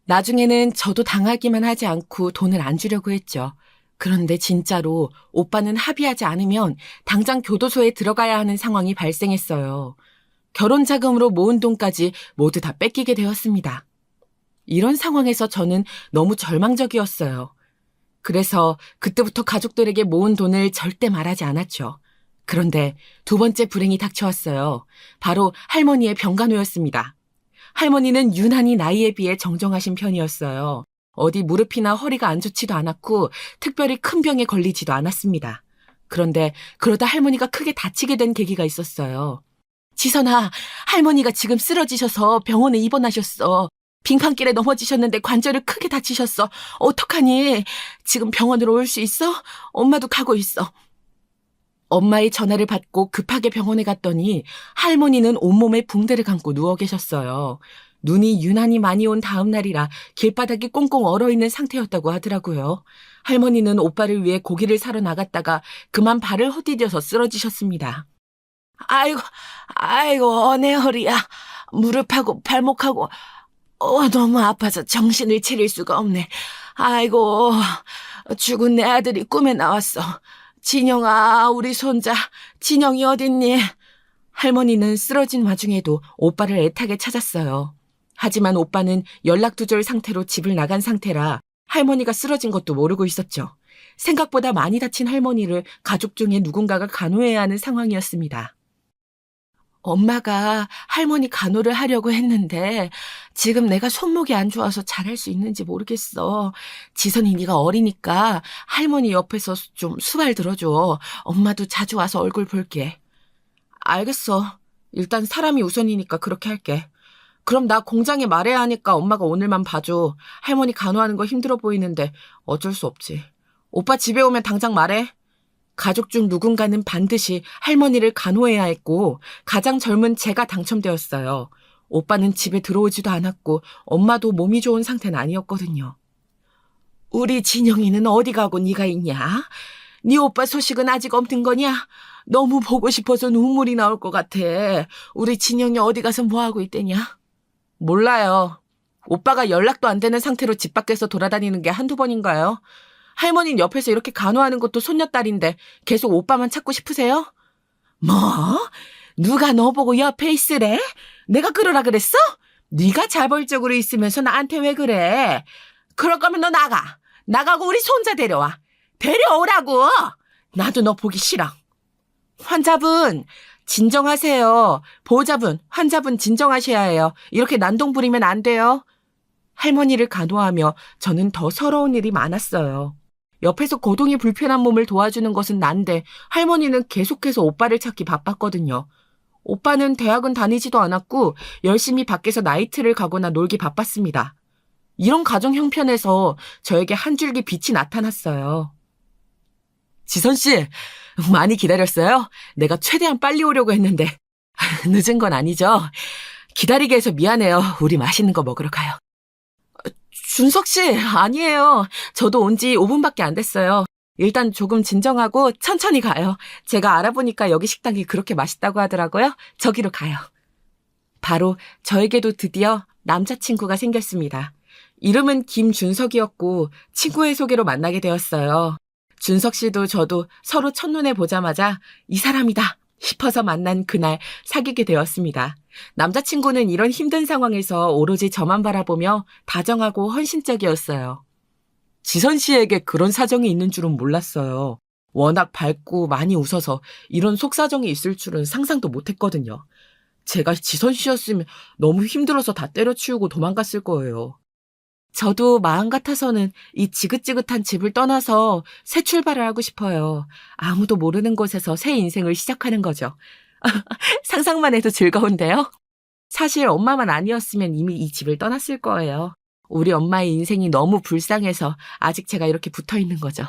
나중에는 저도 당하기만 하지 않고 돈을 안 주려고 했죠. 그런데 진짜로 오빠는 합의하지 않으면 당장 교도소에 들어가야 하는 상황이 발생했어요. 결혼 자금으로 모은 돈까지 모두 다 뺏기게 되었습니다. 이런 상황에서 저는 너무 절망적이었어요. 그래서 그때부터 가족들에게 모은 돈을 절대 말하지 않았죠. 그런데 두 번째 불행이 닥쳐왔어요. 바로 할머니의 병간호였습니다. 할머니는 유난히 나이에 비해 정정하신 편이었어요. 어디 무릎이나 허리가 안 좋지도 않았고 특별히 큰 병에 걸리지도 않았습니다. 그런데 그러다 할머니가 크게 다치게 된 계기가 있었어요. 지선아, 할머니가 지금 쓰러지셔서 병원에 입원하셨어. 빙판길에 넘어지셨는데 관절을 크게 다치셨어. 어떡하니? 지금 병원으로 올 수 있어? 엄마도 가고 있어. 엄마의 전화를 받고 급하게 병원에 갔더니 할머니는 온몸에 붕대를 감고 누워 계셨어요. 눈이 유난히 많이 온 다음 날이라 길바닥이 꽁꽁 얼어있는 상태였다고 하더라고요. 할머니는 오빠를 위해 고기를 사러 나갔다가 그만 발을 헛디뎌서 쓰러지셨습니다. 아이고, 내 허리야. 무릎하고 발목하고 너무 아파서 정신을 차릴 수가 없네. 아이고, 죽은 내 아들이 꿈에 나왔어. 진영아, 우리 손자, 진영이 어딨니? 할머니는 쓰러진 와중에도 오빠를 애타게 찾았어요. 하지만 오빠는 연락두절 상태로 집을 나간 상태라 할머니가 쓰러진 것도 모르고 있었죠. 생각보다 많이 다친 할머니를 가족 중에 누군가가 간호해야 하는 상황이었습니다. 엄마가 할머니 간호를 하려고 했는데 지금 내가 손목이 안 좋아서 잘할 수 있는지 모르겠어. 지선이 네가 어리니까 할머니 옆에서 좀 수발 들어줘. 엄마도 자주 와서 얼굴 볼게. 알겠어. 일단 사람이 우선이니까 그렇게 할게. 그럼 나 공장에 말해야 하니까 엄마가 오늘만 봐줘. 할머니 간호하는 거 힘들어 보이는데 어쩔 수 없지. 오빠 집에 오면 당장 말해. 가족 중 누군가는 반드시 할머니를 간호해야 했고 가장 젊은 제가 당첨되었어요. 오빠는 집에 들어오지도 않았고 엄마도 몸이 좋은 상태는 아니었거든요. 우리 진영이는 어디 가고 네가 있냐? 네 오빠 소식은 아직 없는 거냐? 너무 보고 싶어서 눈물이 나올 것 같아. 우리 진영이 어디 가서 뭐하고 있대냐? 몰라요. 오빠가 연락도 안 되는 상태로 집 밖에서 돌아다니는 게 한두 번인가요? 할머니는 옆에서 이렇게 간호하는 것도 손녀딸인데 계속 오빠만 찾고 싶으세요? 뭐? 누가 너 보고 옆에 있으래? 내가 그러라 그랬어? 네가 자발적으로 있으면서 나한테 왜 그래? 그럴 거면 너 나가. 나가고 우리 손자 데려와. 데려오라고. 나도 너 보기 싫어. 환자분 진정하세요. 보호자분, 환자분 진정하셔야 해요. 이렇게 난동 부리면 안 돼요. 할머니를 간호하며 저는 더 서러운 일이 많았어요. 옆에서 거동이 불편한 몸을 도와주는 것은 난데 할머니는 계속해서 오빠를 찾기 바빴거든요. 오빠는 대학은 다니지도 않았고 열심히 밖에서 나이트를 가거나 놀기 바빴습니다. 이런 가정 형편에서 저에게 한 줄기 빛이 나타났어요. 지선 씨, 많이 기다렸어요? 내가 최대한 빨리 오려고 했는데 늦은 건 아니죠? 기다리게 해서 미안해요. 우리 맛있는 거 먹으러 가요. 준석 씨, 아니에요. 저도 온 지 5분밖에 안 됐어요. 일단 조금 진정하고 천천히 가요. 제가 알아보니까 여기 식당이 그렇게 맛있다고 하더라고요. 저기로 가요. 바로 저에게도 드디어 남자친구가 생겼습니다. 이름은 김준석이었고 친구의 소개로 만나게 되었어요. 준석 씨도 저도 서로 첫눈에 보자마자 이 사람이다 싶어서 만난 그날 사귀게 되었습니다. 남자친구는 이런 힘든 상황에서 오로지 저만 바라보며 다정하고 헌신적이었어요. 지선 씨에게 그런 사정이 있는 줄은 몰랐어요. 워낙 밝고 많이 웃어서 이런 속사정이 있을 줄은 상상도 못했거든요. 제가 지선 씨였으면 너무 힘들어서 다 때려치우고 도망갔을 거예요. 저도 마음 같아서는 이 지긋지긋한 집을 떠나서 새 출발을 하고 싶어요. 아무도 모르는 곳에서 새 인생을 시작하는 거죠. 상상만 해도 즐거운데요? 사실 엄마만 아니었으면 이미 이 집을 떠났을 거예요. 우리 엄마의 인생이 너무 불쌍해서 아직 제가 이렇게 붙어 있는 거죠.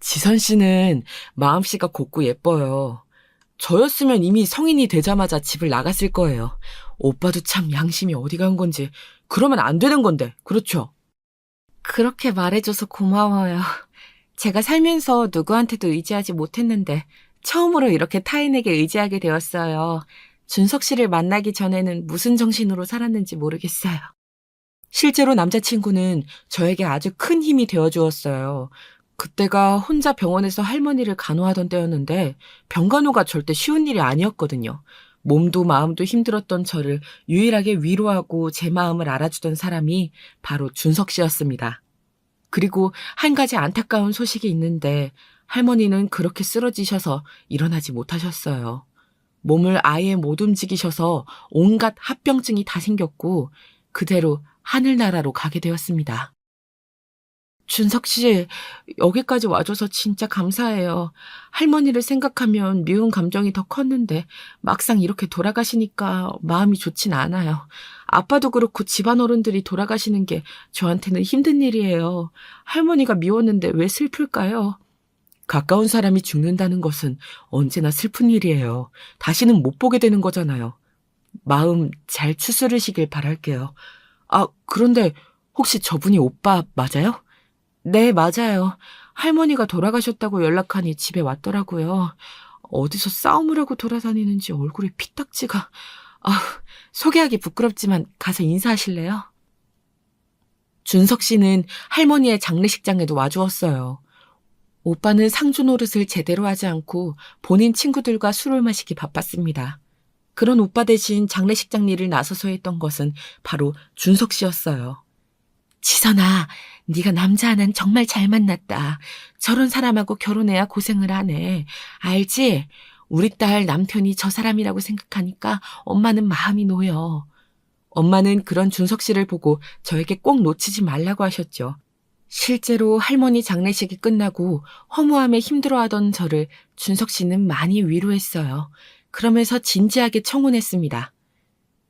지선 씨는 마음씨가 곱고 예뻐요. 저였으면 이미 성인이 되자마자 집을 나갔을 거예요. 오빠도 참 양심이 어디 간 건지. 그러면 안 되는 건데, 그렇죠? 그렇게 말해줘서 고마워요. 제가 살면서 누구한테도 의지하지 못했는데 처음으로 이렇게 타인에게 의지하게 되었어요. 준석 씨를 만나기 전에는 무슨 정신으로 살았는지 모르겠어요. 실제로 남자친구는 저에게 아주 큰 힘이 되어주었어요. 그때가 혼자 병원에서 할머니를 간호하던 때였는데 병간호가 절대 쉬운 일이 아니었거든요. 몸도 마음도 힘들었던 저를 유일하게 위로하고 제 마음을 알아주던 사람이 바로 준석 씨였습니다. 그리고 한 가지 안타까운 소식이 있는데 할머니는 그렇게 쓰러지셔서 일어나지 못하셨어요. 몸을 아예 못 움직이셔서 온갖 합병증이 다 생겼고 그대로 하늘나라로 가게 되었습니다. 준석 씨, 여기까지 와줘서 진짜 감사해요. 할머니를 생각하면 미운 감정이 더 컸는데 막상 이렇게 돌아가시니까 마음이 좋진 않아요. 아빠도 그렇고 집안 어른들이 돌아가시는 게 저한테는 힘든 일이에요. 할머니가 미웠는데 왜 슬플까요? 가까운 사람이 죽는다는 것은 언제나 슬픈 일이에요. 다시는 못 보게 되는 거잖아요. 마음 잘 추스르시길 바랄게요. 아, 그런데 혹시 저분이 오빠 맞아요? 네, 맞아요. 할머니가 돌아가셨다고 연락하니 집에 왔더라고요. 어디서 싸움을 하고 돌아다니는지 얼굴에 피딱지가... 소개하기 부끄럽지만 가서 인사하실래요? 준석 씨는 할머니의 장례식장에도 와주었어요. 오빠는 상주 노릇을 제대로 하지 않고 본인 친구들과 술을 마시기 바빴습니다. 그런 오빠 대신 장례식장 일을 나서서 했던 것은 바로 준석 씨였어요. 지선아, 네가 남자 하나는 정말 잘 만났다. 저런 사람하고 결혼해야 고생을 하네. 알지? 우리 딸 남편이 저 사람이라고 생각하니까 엄마는 마음이 놓여. 엄마는 그런 준석 씨를 보고 저에게 꼭 놓치지 말라고 하셨죠. 실제로 할머니 장례식이 끝나고 허무함에 힘들어하던 저를 준석 씨는 많이 위로했어요. 그러면서 진지하게 청혼했습니다.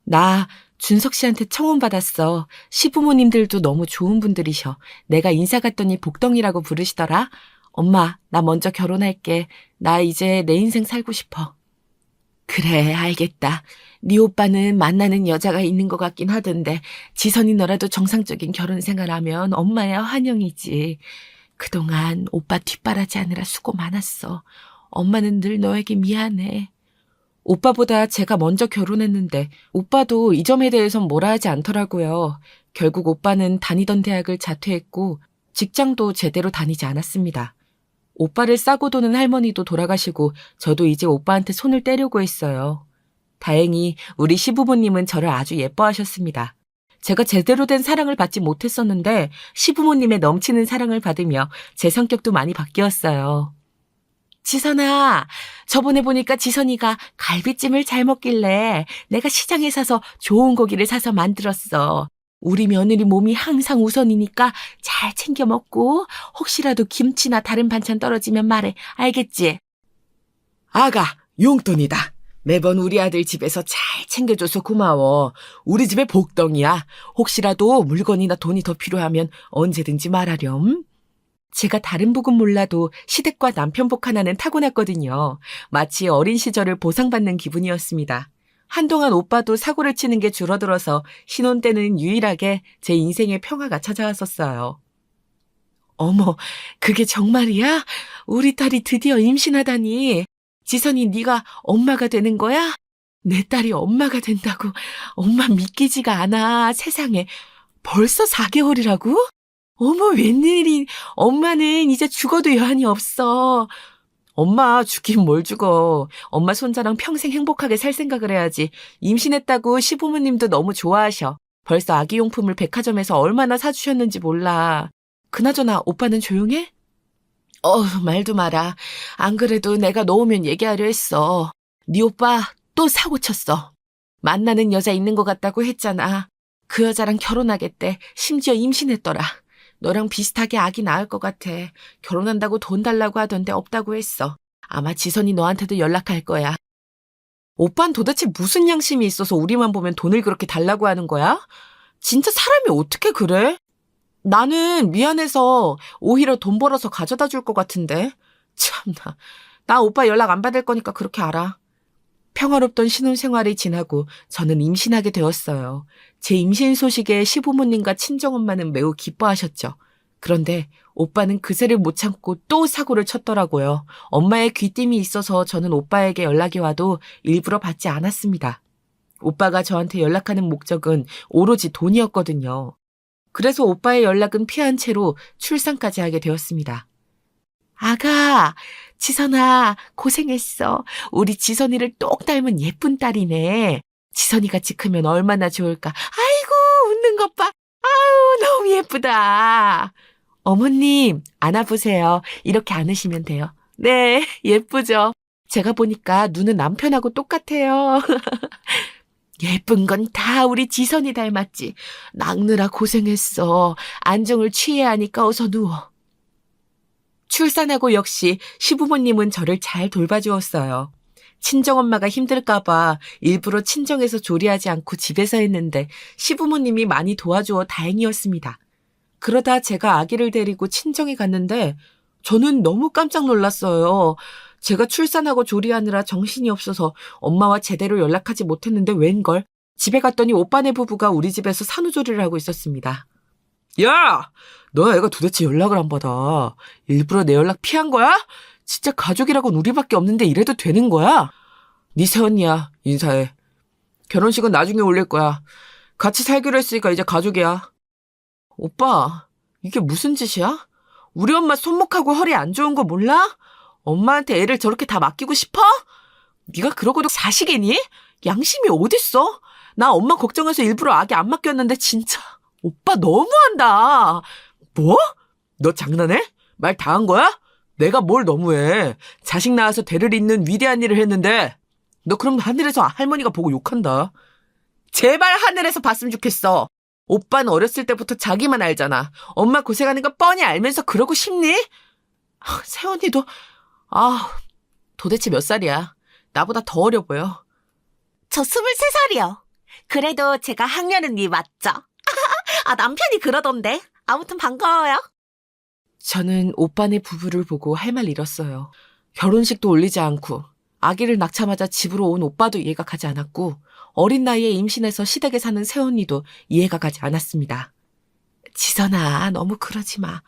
나 준석 씨한테 청혼받았어. 시부모님들도 너무 좋은 분들이셔. 내가 인사 갔더니 복덩이라고 부르시더라. 엄마, 나 먼저 결혼할게. 나 이제 내 인생 살고 싶어. 그래, 알겠다. 네 오빠는 만나는 여자가 있는 것 같긴 하던데 지선이 너라도 정상적인 결혼 생활하면 엄마야 환영이지. 그동안 오빠 뒷바라지 하느라 수고 많았어. 엄마는 늘 너에게 미안해. 오빠보다 제가 먼저 결혼했는데 오빠도 이 점에 대해선 뭐라 하지 않더라고요. 결국 오빠는 다니던 대학을 자퇴했고 직장도 제대로 다니지 않았습니다. 오빠를 싸고 도는 할머니도 돌아가시고 저도 이제 오빠한테 손을 떼려고 했어요. 다행히 우리 시부모님은 저를 아주 예뻐하셨습니다. 제가 제대로 된 사랑을 받지 못했었는데 시부모님의 넘치는 사랑을 받으며 제 성격도 많이 바뀌었어요. 지선아, 저번에 보니까 지선이가 갈비찜을 잘 먹길래 내가 시장에 사서 좋은 고기를 사서 만들었어. 우리 며느리 몸이 항상 우선이니까 잘 챙겨 먹고 혹시라도 김치나 다른 반찬 떨어지면 말해. 알겠지? 아가, 용돈이다. 매번 우리 아들 집에서 잘 챙겨줘서 고마워. 우리 집에 복덩이야. 혹시라도 물건이나 돈이 더 필요하면 언제든지 말하렴. 제가 다른 복은 몰라도 시댁과 남편복 하나는 타고났거든요. 마치 어린 시절을 보상받는 기분이었습니다. 한동안 오빠도 사고를 치는 게 줄어들어서 신혼 때는 유일하게 제 인생에 평화가 찾아왔었어요. 어머, 그게 정말이야? 우리 딸이 드디어 임신하다니. 지선이 네가 엄마가 되는 거야? 내 딸이 엄마가 된다고. 엄마 믿기지가 않아. 세상에. 벌써 4개월이라고? 어머, 웬일이. 엄마는 이제 죽어도 여한이 없어. 엄마 죽긴 뭘 죽어. 엄마 손자랑 평생 행복하게 살 생각을 해야지. 임신했다고 시부모님도 너무 좋아하셔. 벌써 아기용품을 백화점에서 얼마나 사주셨는지 몰라. 그나저나 오빠는 조용해? 말도 마라. 안 그래도 내가 너 오면 얘기하려 했어. 네 오빠 또 사고 쳤어. 만나는 여자 있는 것 같다고 했잖아. 그 여자랑 결혼하겠대. 심지어 임신했더라. 너랑 비슷하게 아기 낳을 것 같아. 결혼한다고 돈 달라고 하던데 없다고 했어. 아마 지선이 너한테도 연락할 거야. 오빤 도대체 무슨 양심이 있어서 우리만 보면 돈을 그렇게 달라고 하는 거야? 진짜 사람이 어떻게 그래? 나는 미안해서 오히려 돈 벌어서 가져다 줄 것 같은데. 참나. 나 오빠 연락 안 받을 거니까 그렇게 알아. 평화롭던 신혼생활이 지나고 저는 임신하게 되었어요. 제 임신 소식에 시부모님과 친정엄마는 매우 기뻐하셨죠. 그런데 오빠는 그새를 못 참고 또 사고를 쳤더라고요. 엄마의 귀띔이 있어서 저는 오빠에게 연락이 와도 일부러 받지 않았습니다. 오빠가 저한테 연락하는 목적은 오로지 돈이었거든요. 그래서 오빠의 연락은 피한 채로 출산까지 하게 되었습니다. 아가, 지선아, 고생했어. 우리 지선이를 똑 닮은 예쁜 딸이네. 지선이같이 크면 얼마나 좋을까. 아이고, 웃는 것 봐. 아우, 너무 예쁘다. 어머님, 안아보세요. 이렇게 안으시면 돼요. 네, 예쁘죠? 제가 보니까 눈은 남편하고 똑같아요. 예쁜 건 다 우리 지선이 닮았지. 낚느라 고생했어. 안정을 취해야 하니까 어서 누워. 출산하고 역시 시부모님은 저를 잘 돌봐주었어요. 친정엄마가 힘들까봐 일부러 친정에서 조리하지 않고 집에서 했는데 시부모님이 많이 도와주어 다행이었습니다. 그러다 제가 아기를 데리고 친정에 갔는데 저는 너무 깜짝 놀랐어요. 제가 출산하고 조리하느라 정신이 없어서 엄마와 제대로 연락하지 못했는데 웬걸? 집에 갔더니 오빠네 부부가 우리 집에서 산후조리를 하고 있었습니다. 야! 너 애가 도대체 연락을 안 받아. 일부러 내 연락 피한 거야? 진짜 가족이라고는 우리밖에 없는데 이래도 되는 거야? 네 새언니야. 인사해. 결혼식은 나중에 올릴 거야. 같이 살기로 했으니까 이제 가족이야. 오빠, 이게 무슨 짓이야? 우리 엄마 손목하고 허리 안 좋은 거 몰라? 엄마한테 애를 저렇게 다 맡기고 싶어? 네가 그러고도 자식이니? 양심이 어딨어? 나 엄마 걱정해서 일부러 아기 안 맡겼는데 진짜 오빠 너무한다. 뭐? 너 장난해? 말 다 한 거야? 내가 뭘 너무해. 자식 낳아서 대를 잇는 위대한 일을 했는데. 너 그럼 하늘에서 할머니가 보고 욕한다. 제발 하늘에서 봤으면 좋겠어. 오빠는 어렸을 때부터 자기만 알잖아. 엄마 고생하는 거 뻔히 알면서 그러고 싶니? 세연이도 도대체 몇 살이야? 나보다 더 어려 보여. 저 23살이요. 그래도 제가 학년 언니 맞죠? 남편이 그러던데. 아무튼 반가워요. 저는 오빠네 부부를 보고 할 말 잃었어요. 결혼식도 올리지 않고 아기를 낳자마자 집으로 온 오빠도 이해가 가지 않았고 어린 나이에 임신해서 시댁에 사는 새언니도 이해가 가지 않았습니다. 지선아, 너무 그러지 마.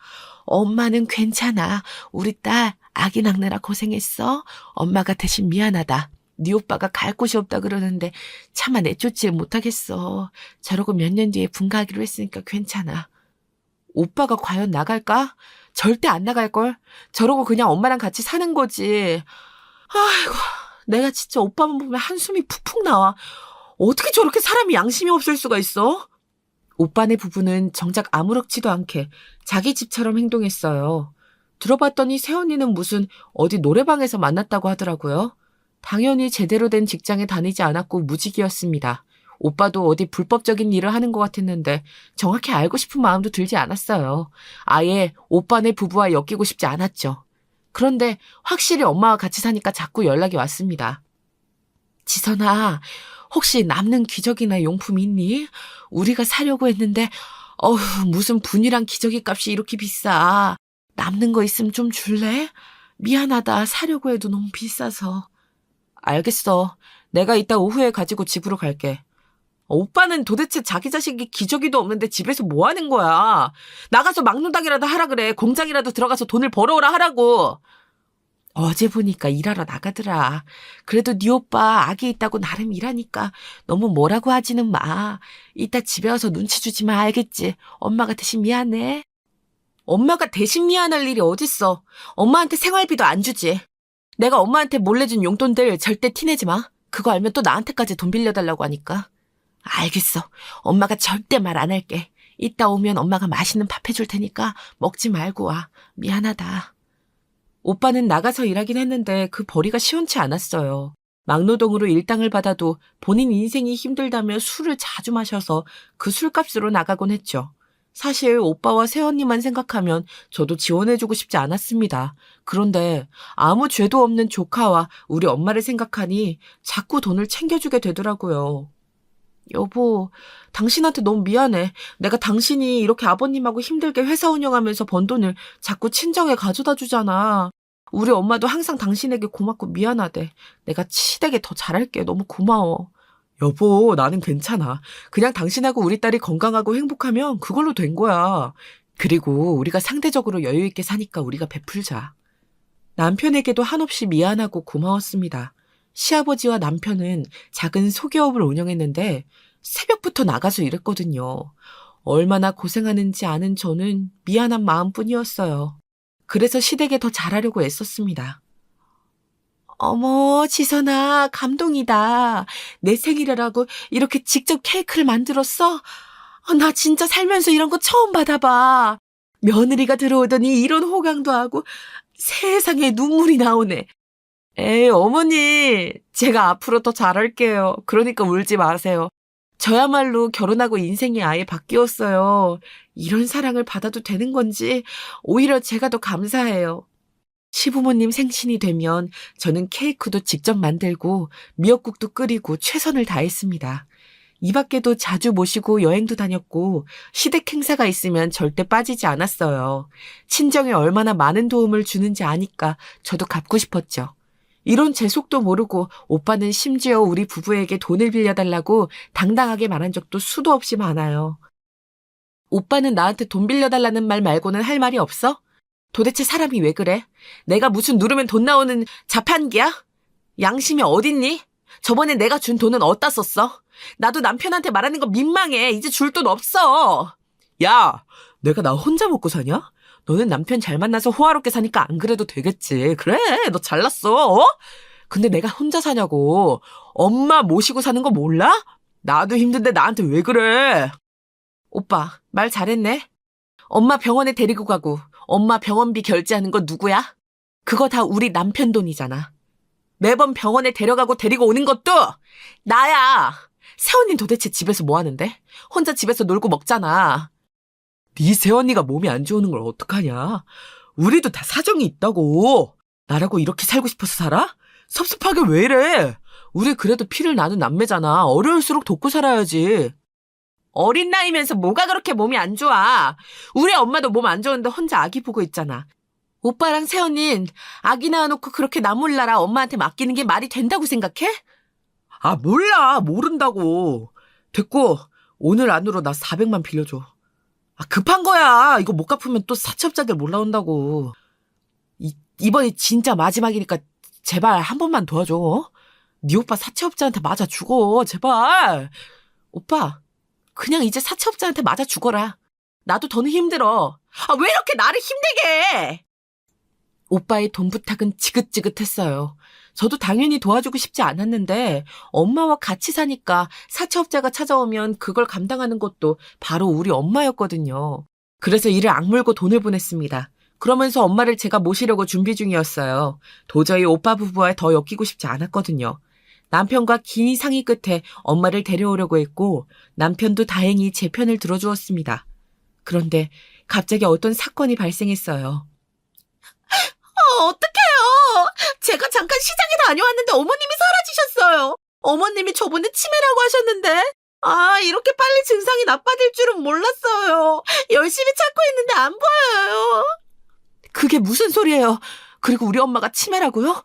엄마는 괜찮아. 우리 딸 아기 낳느라 고생했어. 엄마가 대신 미안하다. 네 오빠가 갈 곳이 없다 그러는데 차마 내쫓질 못하겠어. 저러고 몇 년 뒤에 분가하기로 했으니까 괜찮아. 오빠가 과연 나갈까? 절대 안 나갈걸. 저러고 그냥 엄마랑 같이 사는 거지. 아이고, 내가 진짜 오빠만 보면 한숨이 푹푹 나와. 어떻게 저렇게 사람이 양심이 없을 수가 있어? 오빠네 부부는 정작 아무렇지도 않게 자기 집처럼 행동했어요. 들어봤더니 새언니는 무슨 어디 노래방에서 만났다고 하더라고요. 당연히 제대로 된 직장에 다니지 않았고 무직이었습니다. 오빠도 어디 불법적인 일을 하는 것 같았는데 정확히 알고 싶은 마음도 들지 않았어요. 아예 오빠네 부부와 엮이고 싶지 않았죠. 그런데 확실히 엄마와 같이 사니까 자꾸 연락이 왔습니다. 지선아, 혹시 남는 기저귀나 용품 있니? 우리가 사려고 했는데 무슨 분이랑 기저귀 값이 이렇게 비싸. 남는 거 있으면 좀 줄래? 미안하다. 사려고 해도 너무 비싸서. 알겠어. 내가 이따 오후에 가지고 집으로 갈게. 오빠는 도대체 자기 자식이 기저귀도 없는데 집에서 뭐 하는 거야? 나가서 막노닥이라도 하라 그래. 공장이라도 들어가서 돈을 벌어오라 하라고. 어제 보니까 일하러 나가더라. 그래도 네 오빠 아기 있다고 나름 일하니까 너무 뭐라고 하지는 마. 이따 집에 와서 눈치 주지 마. 알겠지? 엄마가 대신 미안해. 엄마가 대신 미안할 일이 어딨어. 엄마한테 생활비도 안 주지. 내가 엄마한테 몰래 준 용돈들 절대 티내지 마. 그거 알면 또 나한테까지 돈 빌려달라고 하니까. 알겠어. 엄마가 절대 말 안 할게. 이따 오면 엄마가 맛있는 밥 해줄 테니까 먹지 말고 와. 미안하다. 오빠는 나가서 일하긴 했는데 그 벌이가 시원치 않았어요. 막노동으로 일당을 받아도 본인 인생이 힘들다며 술을 자주 마셔서 그 술값으로 나가곤 했죠. 사실 오빠와 새언니만 생각하면 저도 지원해주고 싶지 않았습니다. 그런데 아무 죄도 없는 조카와 우리 엄마를 생각하니 자꾸 돈을 챙겨주게 되더라고요. 여보, 당신한테 너무 미안해. 내가 당신이 이렇게 아버님하고 힘들게 회사 운영하면서 번 돈을 자꾸 친정에 가져다 주잖아. 우리 엄마도 항상 당신에게 고맙고 미안하대. 내가 시댁에 더 잘할게. 너무 고마워. 여보, 나는 괜찮아. 그냥 당신하고 우리 딸이 건강하고 행복하면 그걸로 된 거야. 그리고 우리가 상대적으로 여유 있게 사니까 우리가 베풀자. 남편에게도 한없이 미안하고 고마웠습니다. 시아버지와 남편은 작은 소기업을 운영했는데 새벽부터 나가서 일했거든요. 얼마나 고생하는지 아는 저는 미안한 마음뿐이었어요. 그래서 시댁에 더 잘하려고 애썼습니다. 어머, 지선아, 감동이다. 내 생일이라고 이렇게 직접 케이크를 만들었어? 나 진짜 살면서 이런 거 처음 받아봐. 며느리가 들어오더니 이런 호강도 하고 세상에 눈물이 나오네. 에이, 어머니, 제가 앞으로 더 잘할게요. 그러니까 울지 마세요. 저야말로 결혼하고 인생이 아예 바뀌었어요. 이런 사랑을 받아도 되는 건지 오히려 제가 더 감사해요. 시부모님 생신이 되면 저는 케이크도 직접 만들고 미역국도 끓이고 최선을 다했습니다. 이 밖에도 자주 모시고 여행도 다녔고 시댁 행사가 있으면 절대 빠지지 않았어요. 친정에 얼마나 많은 도움을 주는지 아니까 저도 갚고 싶었죠. 이런 제 속도 모르고 오빠는 심지어 우리 부부에게 돈을 빌려달라고 당당하게 말한 적도 수도 없이 많아요. 오빠는 나한테 돈 빌려달라는 말 말고는 할 말이 없어? 도대체 사람이 왜 그래? 내가 무슨 누르면 돈 나오는 자판기야? 양심이 어딨니? 저번에 내가 준 돈은 어디다 썼어? 나도 남편한테 말하는 거 민망해. 이제 줄 돈 없어. 야, 내가 나 혼자 먹고 사냐? 너는 남편 잘 만나서 호화롭게 사니까 안 그래도 되겠지. 그래, 너 잘났어. 어? 근데 내가 혼자 사냐고. 엄마 모시고 사는 거 몰라? 나도 힘든데 나한테 왜 그래? 오빠, 말 잘했네. 엄마 병원에 데리고 가고 엄마 병원비 결제하는 건 누구야? 그거 다 우리 남편 돈이잖아. 매번 병원에 데려가고 데리고 오는 것도 나야. 새언니는 도대체 집에서 뭐 하는데? 혼자 집에서 놀고 먹잖아. 네 새언니가 몸이 안 좋은 걸 어떡하냐? 우리도 다 사정이 있다고. 나라고 이렇게 살고 싶어서 살아? 섭섭하게 왜 이래? 우리 그래도 피를 나눈 남매잖아. 어려울수록 돕고 살아야지. 어린 나이면서 뭐가 그렇게 몸이 안 좋아. 우리 엄마도 몸 안 좋은데 혼자 아기 보고 있잖아. 오빠랑 새언니는 아기 낳아놓고 그렇게 나 몰라라 엄마한테 맡기는 게 말이 된다고 생각해? 아, 몰라. 모른다고. 됐고, 오늘 안으로 나 400만 빌려줘. 아, 급한 거야. 이거 못 갚으면 또 사채업자들 몰라온다고. 이번이 진짜 마지막이니까 제발 한 번만 도와줘. 어? 네 오빠 사채업자한테 맞아 죽어. 제발. 오빠, 그냥 이제 사채업자한테 맞아 죽어라. 나도 더는 힘들어. 아, 왜 이렇게 나를 힘들게 해? 오빠의 돈 부탁은 지긋지긋했어요. 저도 당연히 도와주고 싶지 않았는데 엄마와 같이 사니까 사채업자가 찾아오면 그걸 감당하는 것도 바로 우리 엄마였거든요. 그래서 이를 악물고 돈을 보냈습니다. 그러면서 엄마를 제가 모시려고 준비 중이었어요. 도저히 오빠 부부와 더 엮이고 싶지 않았거든요. 남편과 긴 상의 끝에 엄마를 데려오려고 했고 남편도 다행히 제 편을 들어주었습니다. 그런데 갑자기 어떤 사건이 발생했어요. 어떡해요. 제가 잠깐 시장에 다녀왔는데 어머님이 사라지셨어요. 어머님이 저번에 치매라고 하셨는데 이렇게 빨리 증상이 나빠질 줄은 몰랐어요. 열심히 찾고 있는데 안 보여요. 그게 무슨 소리예요? 그리고 우리 엄마가 치매라고요?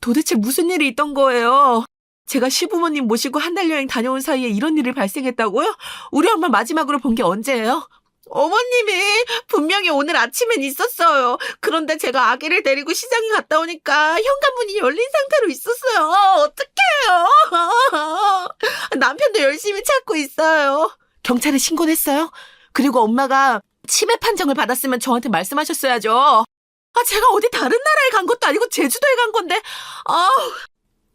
도대체 무슨 일이 있던 거예요? 제가 시부모님 모시고 한 달 여행 다녀온 사이에 이런 일이 발생했다고요? 우리 엄마 마지막으로 본 게 언제예요? 어머님이 분명히 오늘 아침엔 있었어요. 그런데 제가 아기를 데리고 시장에 갔다 오니까 현관문이 열린 상태로 있었어요. 어떡해요? 남편도 열심히 찾고 있어요. 경찰에 신고했어요? 그리고 엄마가 치매 판정을 받았으면 저한테 말씀하셨어야죠. 제가 어디 다른 나라에 간 것도 아니고 제주도에 간 건데.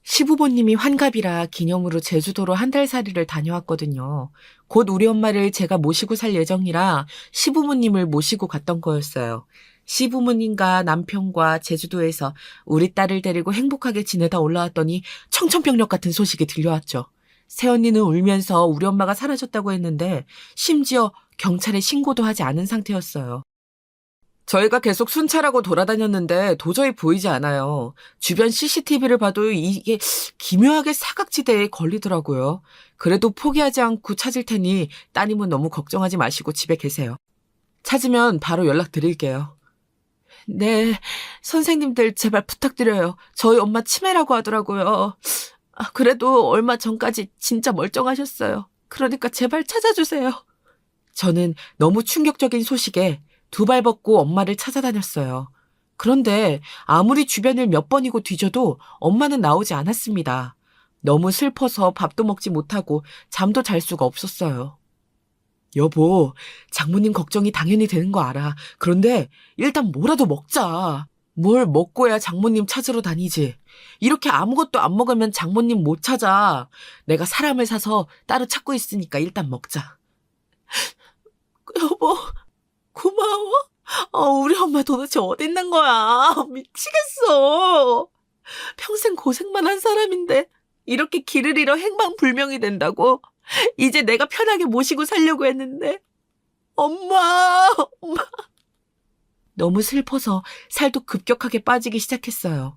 시부모님이 환갑이라 기념으로 제주도로 한 달 살이를 다녀왔거든요. 곧 우리 엄마를 제가 모시고 살 예정이라 시부모님을 모시고 갔던 거였어요. 시부모님과 남편과 제주도에서 우리 딸을 데리고 행복하게 지내다 올라왔더니 청천벽력 같은 소식이 들려왔죠. 새언니는 울면서 우리 엄마가 사라졌다고 했는데 심지어 경찰에 신고도 하지 않은 상태였어요. 저희가 계속 순찰하고 돌아다녔는데 도저히 보이지 않아요. 주변 CCTV를 봐도 이게 기묘하게 사각지대에 걸리더라고요. 그래도 포기하지 않고 찾을 테니 따님은 너무 걱정하지 마시고 집에 계세요. 찾으면 바로 연락드릴게요. 네, 선생님들 제발 부탁드려요. 저희 엄마 치매라고 하더라고요. 그래도 얼마 전까지 진짜 멀쩡하셨어요. 그러니까 제발 찾아주세요. 저는 너무 충격적인 소식에 두 발 벗고 엄마를 찾아다녔어요. 그런데 아무리 주변을 몇 번이고 뒤져도 엄마는 나오지 않았습니다. 너무 슬퍼서 밥도 먹지 못하고 잠도 잘 수가 없었어요. 여보, 장모님 걱정이 당연히 되는 거 알아. 그런데 일단 뭐라도 먹자. 뭘 먹고야 장모님 찾으러 다니지. 이렇게 아무것도 안 먹으면 장모님 못 찾아. 내가 사람을 사서 따로 찾고 있으니까 일단 먹자. 여보, 고마워. 우리 엄마 도대체 어디 있는 거야? 미치겠어. 평생 고생만 한 사람인데 이렇게 길을 잃어 행방불명이 된다고? 이제 내가 편하게 모시고 살려고 했는데. 엄마. 너무 슬퍼서 살도 급격하게 빠지기 시작했어요.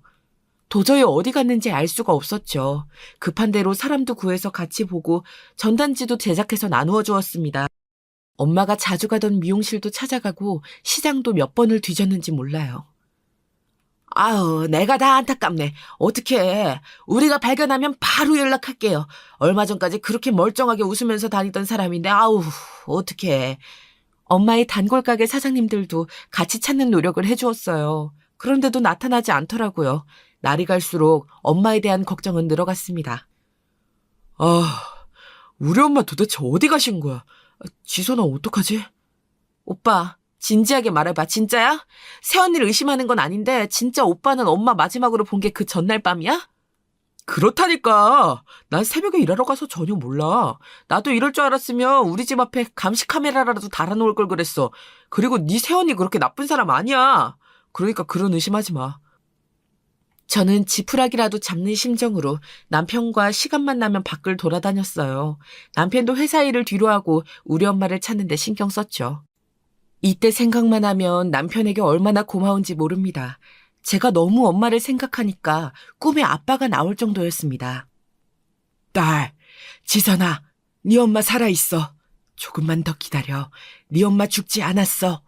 도저히 어디 갔는지 알 수가 없었죠. 급한 대로 사람도 구해서 같이 보고 전단지도 제작해서 나누어 주었습니다. 엄마가 자주 가던 미용실도 찾아가고 시장도 몇 번을 뒤졌는지 몰라요. 내가 다 안타깝네. 어떡해. 우리가 발견하면 바로 연락할게요. 얼마 전까지 그렇게 멀쩡하게 웃으면서 다니던 사람인데 어떡해. 엄마의 단골가게 사장님들도 같이 찾는 노력을 해주었어요. 그런데도 나타나지 않더라고요. 날이 갈수록 엄마에 대한 걱정은 늘어갔습니다. 우리 엄마 도대체 어디 가신 거야? 지선아, 어떡하지? 오빠, 진지하게 말해봐. 진짜야? 새언니를 의심하는 건 아닌데 진짜 오빠는 엄마 마지막으로 본 게 그 전날 밤이야? 그렇다니까. 난 새벽에 일하러 가서 전혀 몰라. 나도 이럴 줄 알았으면 우리 집 앞에 감시 카메라라도 달아놓을 걸 그랬어. 그리고 네 새언니 그렇게 나쁜 사람 아니야. 그러니까 그런 의심하지 마. 저는 지푸라기라도 잡는 심정으로 남편과 시간만 나면 밖을 돌아다녔어요. 남편도 회사 일을 뒤로하고 우리 엄마를 찾는 데 신경 썼죠. 이때 생각만 하면 남편에게 얼마나 고마운지 모릅니다. 제가 너무 엄마를 생각하니까 꿈에 아빠가 나올 정도였습니다. 딸, 지선아, 네 엄마 살아있어. 조금만 더 기다려. 네 엄마 죽지 않았어.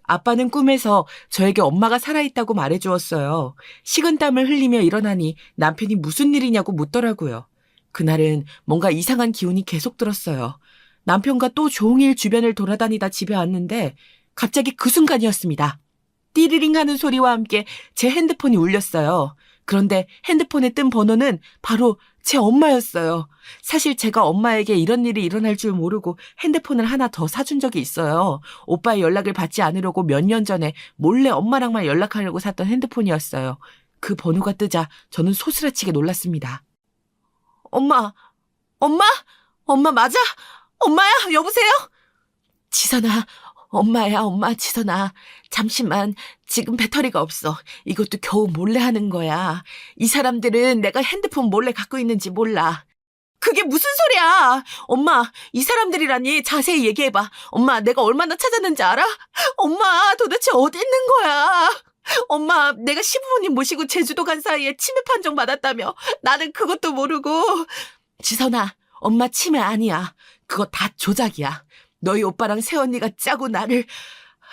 아빠는 꿈에서 저에게 엄마가 살아있다고 말해주었어요. 식은땀을 흘리며 일어나니 남편이 무슨 일이냐고 묻더라고요. 그날은 뭔가 이상한 기운이 계속 들었어요. 남편과 또 종일 주변을 돌아다니다 집에 왔는데 갑자기 그 순간이었습니다. 띠리링 하는 소리와 함께 제 핸드폰이 울렸어요. 그런데 핸드폰에 뜬 번호는 바로 제 엄마였어요. 사실 제가 엄마에게 이런 일이 일어날 줄 모르고 핸드폰을 하나 더 사준 적이 있어요. 오빠의 연락을 받지 않으려고 몇 년 전에 몰래 엄마랑만 연락하려고 샀던 핸드폰이었어요. 그 번호가 뜨자 저는 소스라치게 놀랐습니다. 엄마, 엄마? 엄마 맞아? 엄마야? 여보세요? 지선아, 엄마야, 엄마, 지선아. 잠시만, 지금 배터리가 없어. 이것도 겨우 몰래 하는 거야. 이 사람들은 내가 핸드폰 몰래 갖고 있는지 몰라. 그게 무슨 소리야? 엄마, 이 사람들이라니 자세히 얘기해봐. 엄마, 내가 얼마나 찾았는지 알아? 엄마, 도대체 어디 있는 거야? 엄마, 내가 시부모님 모시고 제주도 간 사이에 치매 판정 받았다며. 나는 그것도 모르고. 지선아, 엄마 치매 아니야. 그거 다 조작이야. 너희 오빠랑 새언니가 짜고 나를.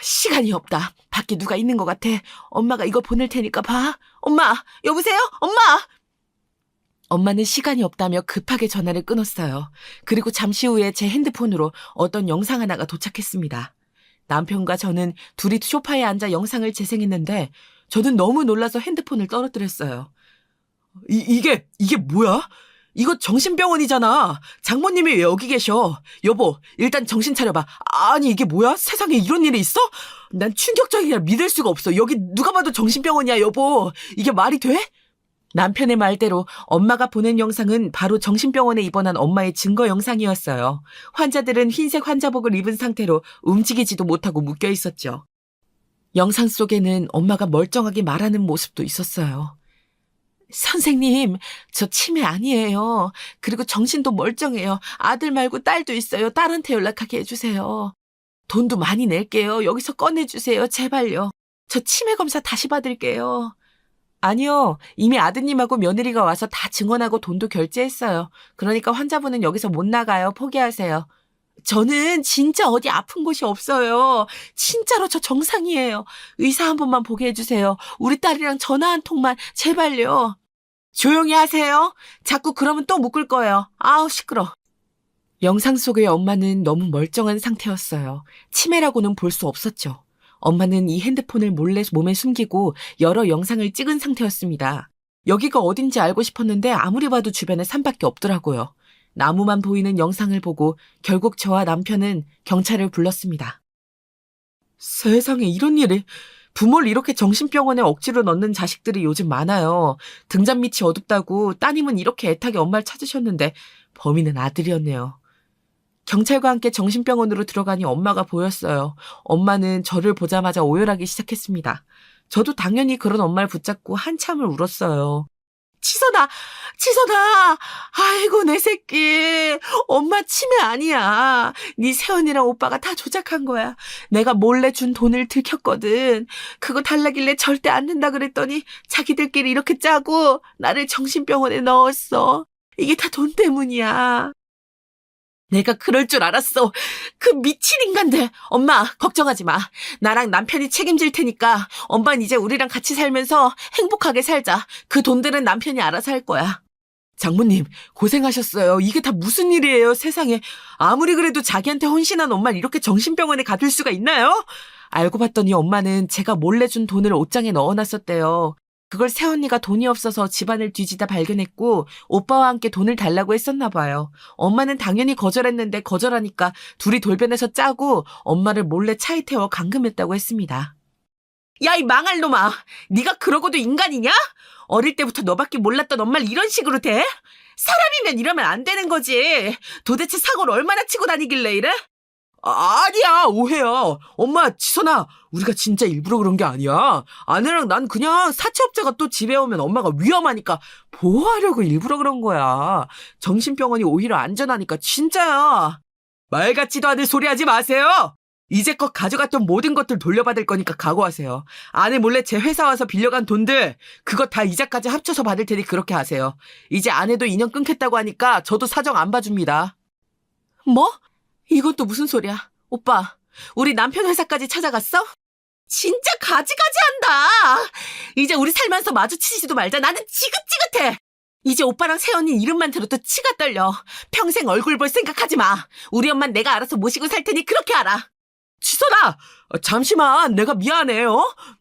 시간이 없다. 밖에 누가 있는 것 같아. 엄마가 이거 보낼 테니까 봐. 엄마, 여보세요? 엄마! 엄마는 시간이 없다며 급하게 전화를 끊었어요. 그리고 잠시 후에 제 핸드폰으로 어떤 영상 하나가 도착했습니다. 남편과 저는 둘이 소파에 앉아 영상을 재생했는데 저는 너무 놀라서 핸드폰을 떨어뜨렸어요. 이게 뭐야? 이거 정신병원이잖아. 장모님이 왜 여기 계셔? 여보, 일단 정신 차려봐. 아니, 이게 뭐야? 세상에 이런 일이 있어? 난 충격적이라 믿을 수가 없어. 여기 누가 봐도 정신병원이야, 여보. 이게 말이 돼? 남편의 말대로 엄마가 보낸 영상은 바로 정신병원에 입원한 엄마의 증거 영상이었어요. 환자들은 흰색 환자복을 입은 상태로 움직이지도 못하고 묶여 있었죠. 영상 속에는 엄마가 멀쩡하게 말하는 모습도 있었어요. 선생님, 저 치매 아니에요. 그리고 정신도 멀쩡해요. 아들 말고 딸도 있어요. 딸한테 연락하게 해주세요. 돈도 많이 낼게요. 여기서 꺼내주세요. 제발요. 저 치매 검사 다시 받을게요. 아니요. 이미 아드님하고 며느리가 와서 다 증언하고 돈도 결제했어요. 그러니까 환자분은 여기서 못 나가요. 포기하세요. 저는 진짜 어디 아픈 곳이 없어요. 진짜로 저 정상이에요. 의사 한 번만 보게 해주세요. 우리 딸이랑 전화 한 통만 제발요. 조용히 하세요. 자꾸 그러면 또 묶을 거예요. 아우 시끄러. 영상 속의 엄마는 너무 멀쩡한 상태였어요. 치매라고는 볼 수 없었죠. 엄마는 이 핸드폰을 몰래 몸에 숨기고 여러 영상을 찍은 상태였습니다. 여기가 어딘지 알고 싶었는데 아무리 봐도 주변에 산밖에 없더라고요. 나무만 보이는 영상을 보고 결국 저와 남편은 경찰을 불렀습니다. 세상에 이런 일이. 부모를 이렇게 정신병원에 억지로 넣는 자식들이 요즘 많아요. 등잔 밑이 어둡다고 따님은 이렇게 애타게 엄마를 찾으셨는데 범인은 아들이었네요. 경찰과 함께 정신병원으로 들어가니 엄마가 보였어요. 엄마는 저를 보자마자 오열하기 시작했습니다. 저도 당연히 그런 엄마를 붙잡고 한참을 울었어요. 치선아, 치선아, 아이고 내 새끼, 엄마 치매 아니야. 네 새언니랑 오빠가 다 조작한 거야. 내가 몰래 준 돈을 들켰거든. 그거 달라길래 절대 안 된다 그랬더니 자기들끼리 이렇게 짜고 나를 정신병원에 넣었어. 이게 다 돈 때문이야. 내가 그럴 줄 알았어. 그 미친 인간들. 엄마, 걱정하지 마. 나랑 남편이 책임질 테니까 엄마는 이제 우리랑 같이 살면서 행복하게 살자. 그 돈들은 남편이 알아서 할 거야. 장모님, 고생하셨어요. 이게 다 무슨 일이에요, 세상에. 아무리 그래도 자기한테 헌신한 엄마를 이렇게 정신병원에 가둘 수가 있나요? 알고 봤더니 엄마는 제가 몰래 준 돈을 옷장에 넣어놨었대요. 그걸 새언니가 돈이 없어서 집안을 뒤지다 발견했고 오빠와 함께 돈을 달라고 했었나 봐요. 엄마는 당연히 거절했는데 거절하니까 둘이 돌변해서 짜고 엄마를 몰래 차에 태워 감금했다고 했습니다. 야, 이 망할 놈아. 네가 그러고도 인간이냐? 어릴 때부터 너밖에 몰랐던 엄마를 이런 식으로 대? 사람이면 이러면 안 되는 거지. 도대체 사고를 얼마나 치고 다니길래 이래? 아니야, 오해야. 엄마, 지선아, 우리가 진짜 일부러 그런 게 아니야. 아내랑 난 그냥 사채업자가 또 집에 오면 엄마가 위험하니까 보호하려고 일부러 그런 거야. 정신병원이 오히려 안전하니까 진짜야. 말 같지도 않은 소리 하지 마세요. 이제껏 가져갔던 모든 것들 돌려받을 거니까 각오하세요. 아내 몰래 제 회사 와서 빌려간 돈들, 그거 다 이자까지 합쳐서 받을 테니 그렇게 하세요. 이제 아내도 인연 끊겠다고 하니까 저도 사정 안 봐줍니다. 뭐? 이건 또 무슨 소리야? 오빠, 우리 남편 회사까지 찾아갔어? 진짜 가지가지한다. 이제 우리 살면서 마주치지도 말자. 나는 지긋지긋해. 이제 오빠랑 세연이 이름만 들어도 치가 떨려. 평생 얼굴 볼 생각하지 마. 우리 엄만 내가 알아서 모시고 살 테니 그렇게 알아. 지선아! 잠시만, 내가 미안해,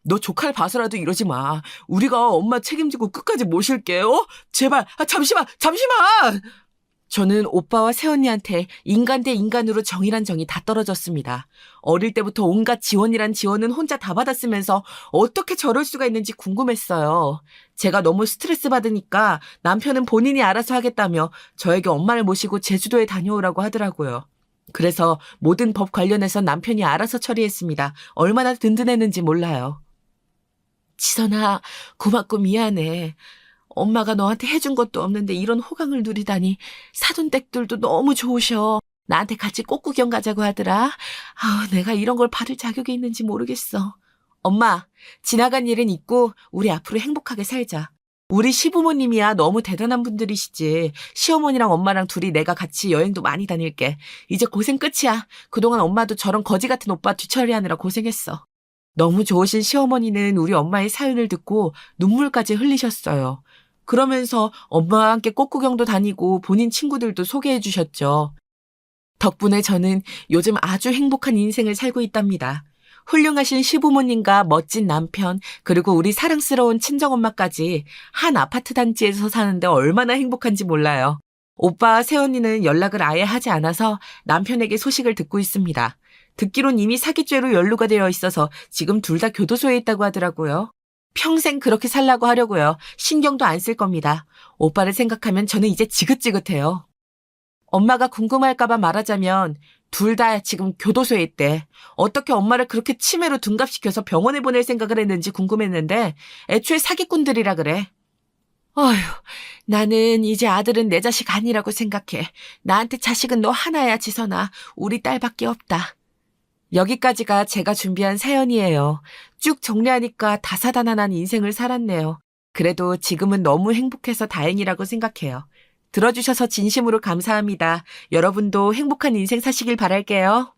너 조카를 봐서라도 이러지 마. 우리가 엄마 책임지고 끝까지 모실게, 제발, 잠시만! 저는 오빠와 새언니한테 인간 대 인간으로 정이란 정이 다 떨어졌습니다. 어릴 때부터 온갖 지원이란 지원은 혼자 다 받았으면서 어떻게 저럴 수가 있는지 궁금했어요. 제가 너무 스트레스 받으니까 남편은 본인이 알아서 하겠다며 저에게 엄마를 모시고 제주도에 다녀오라고 하더라고요. 그래서 모든 법 관련해서 남편이 알아서 처리했습니다. 얼마나 든든했는지 몰라요. 지선아, 고맙고 미안해. 엄마가 너한테 해준 것도 없는데 이런 호강을 누리다니. 사돈댁들도 너무 좋으셔. 나한테 같이 꽃구경 가자고 하더라. 내가 이런 걸 받을 자격이 있는지 모르겠어. 엄마, 지나간 일은 잊고 우리 앞으로 행복하게 살자. 우리 시부모님이야 너무 대단한 분들이시지. 시어머니랑 엄마랑 둘이 내가 같이 여행도 많이 다닐게. 이제 고생 끝이야. 그동안 엄마도 저런 거지 같은 오빠 뒤처리하느라 고생했어. 너무 좋으신 시어머니는 우리 엄마의 사연을 듣고 눈물까지 흘리셨어요. 그러면서 엄마와 함께 꽃구경도 다니고 본인 친구들도 소개해 주셨죠. 덕분에 저는 요즘 아주 행복한 인생을 살고 있답니다. 훌륭하신 시부모님과 멋진 남편, 그리고 우리 사랑스러운 친정엄마까지 한 아파트 단지에서 사는데 얼마나 행복한지 몰라요. 오빠와 새언니는 연락을 아예 하지 않아서 남편에게 소식을 듣고 있습니다. 듣기론 이미 사기죄로 연루가 되어 있어서 지금 둘 다 교도소에 있다고 하더라고요. 평생 그렇게 살라고 하려고요. 신경도 안 쓸 겁니다. 오빠를 생각하면 저는 이제 지긋지긋해요. 엄마가 궁금할까봐 말하자면 둘 다 지금 교도소에 있대. 어떻게 엄마를 그렇게 치매로 둔갑시켜서 병원에 보낼 생각을 했는지 궁금했는데 애초에 사기꾼들이라 그래. 어휴, 나는 이제 아들은 내 자식 아니라고 생각해. 나한테 자식은 너 하나야, 지선아. 우리 딸밖에 없다. 여기까지가 제가 준비한 사연이에요. 쭉 정리하니까 다사다난한 인생을 살았네요. 그래도 지금은 너무 행복해서 다행이라고 생각해요. 들어주셔서 진심으로 감사합니다. 여러분도 행복한 인생 사시길 바랄게요.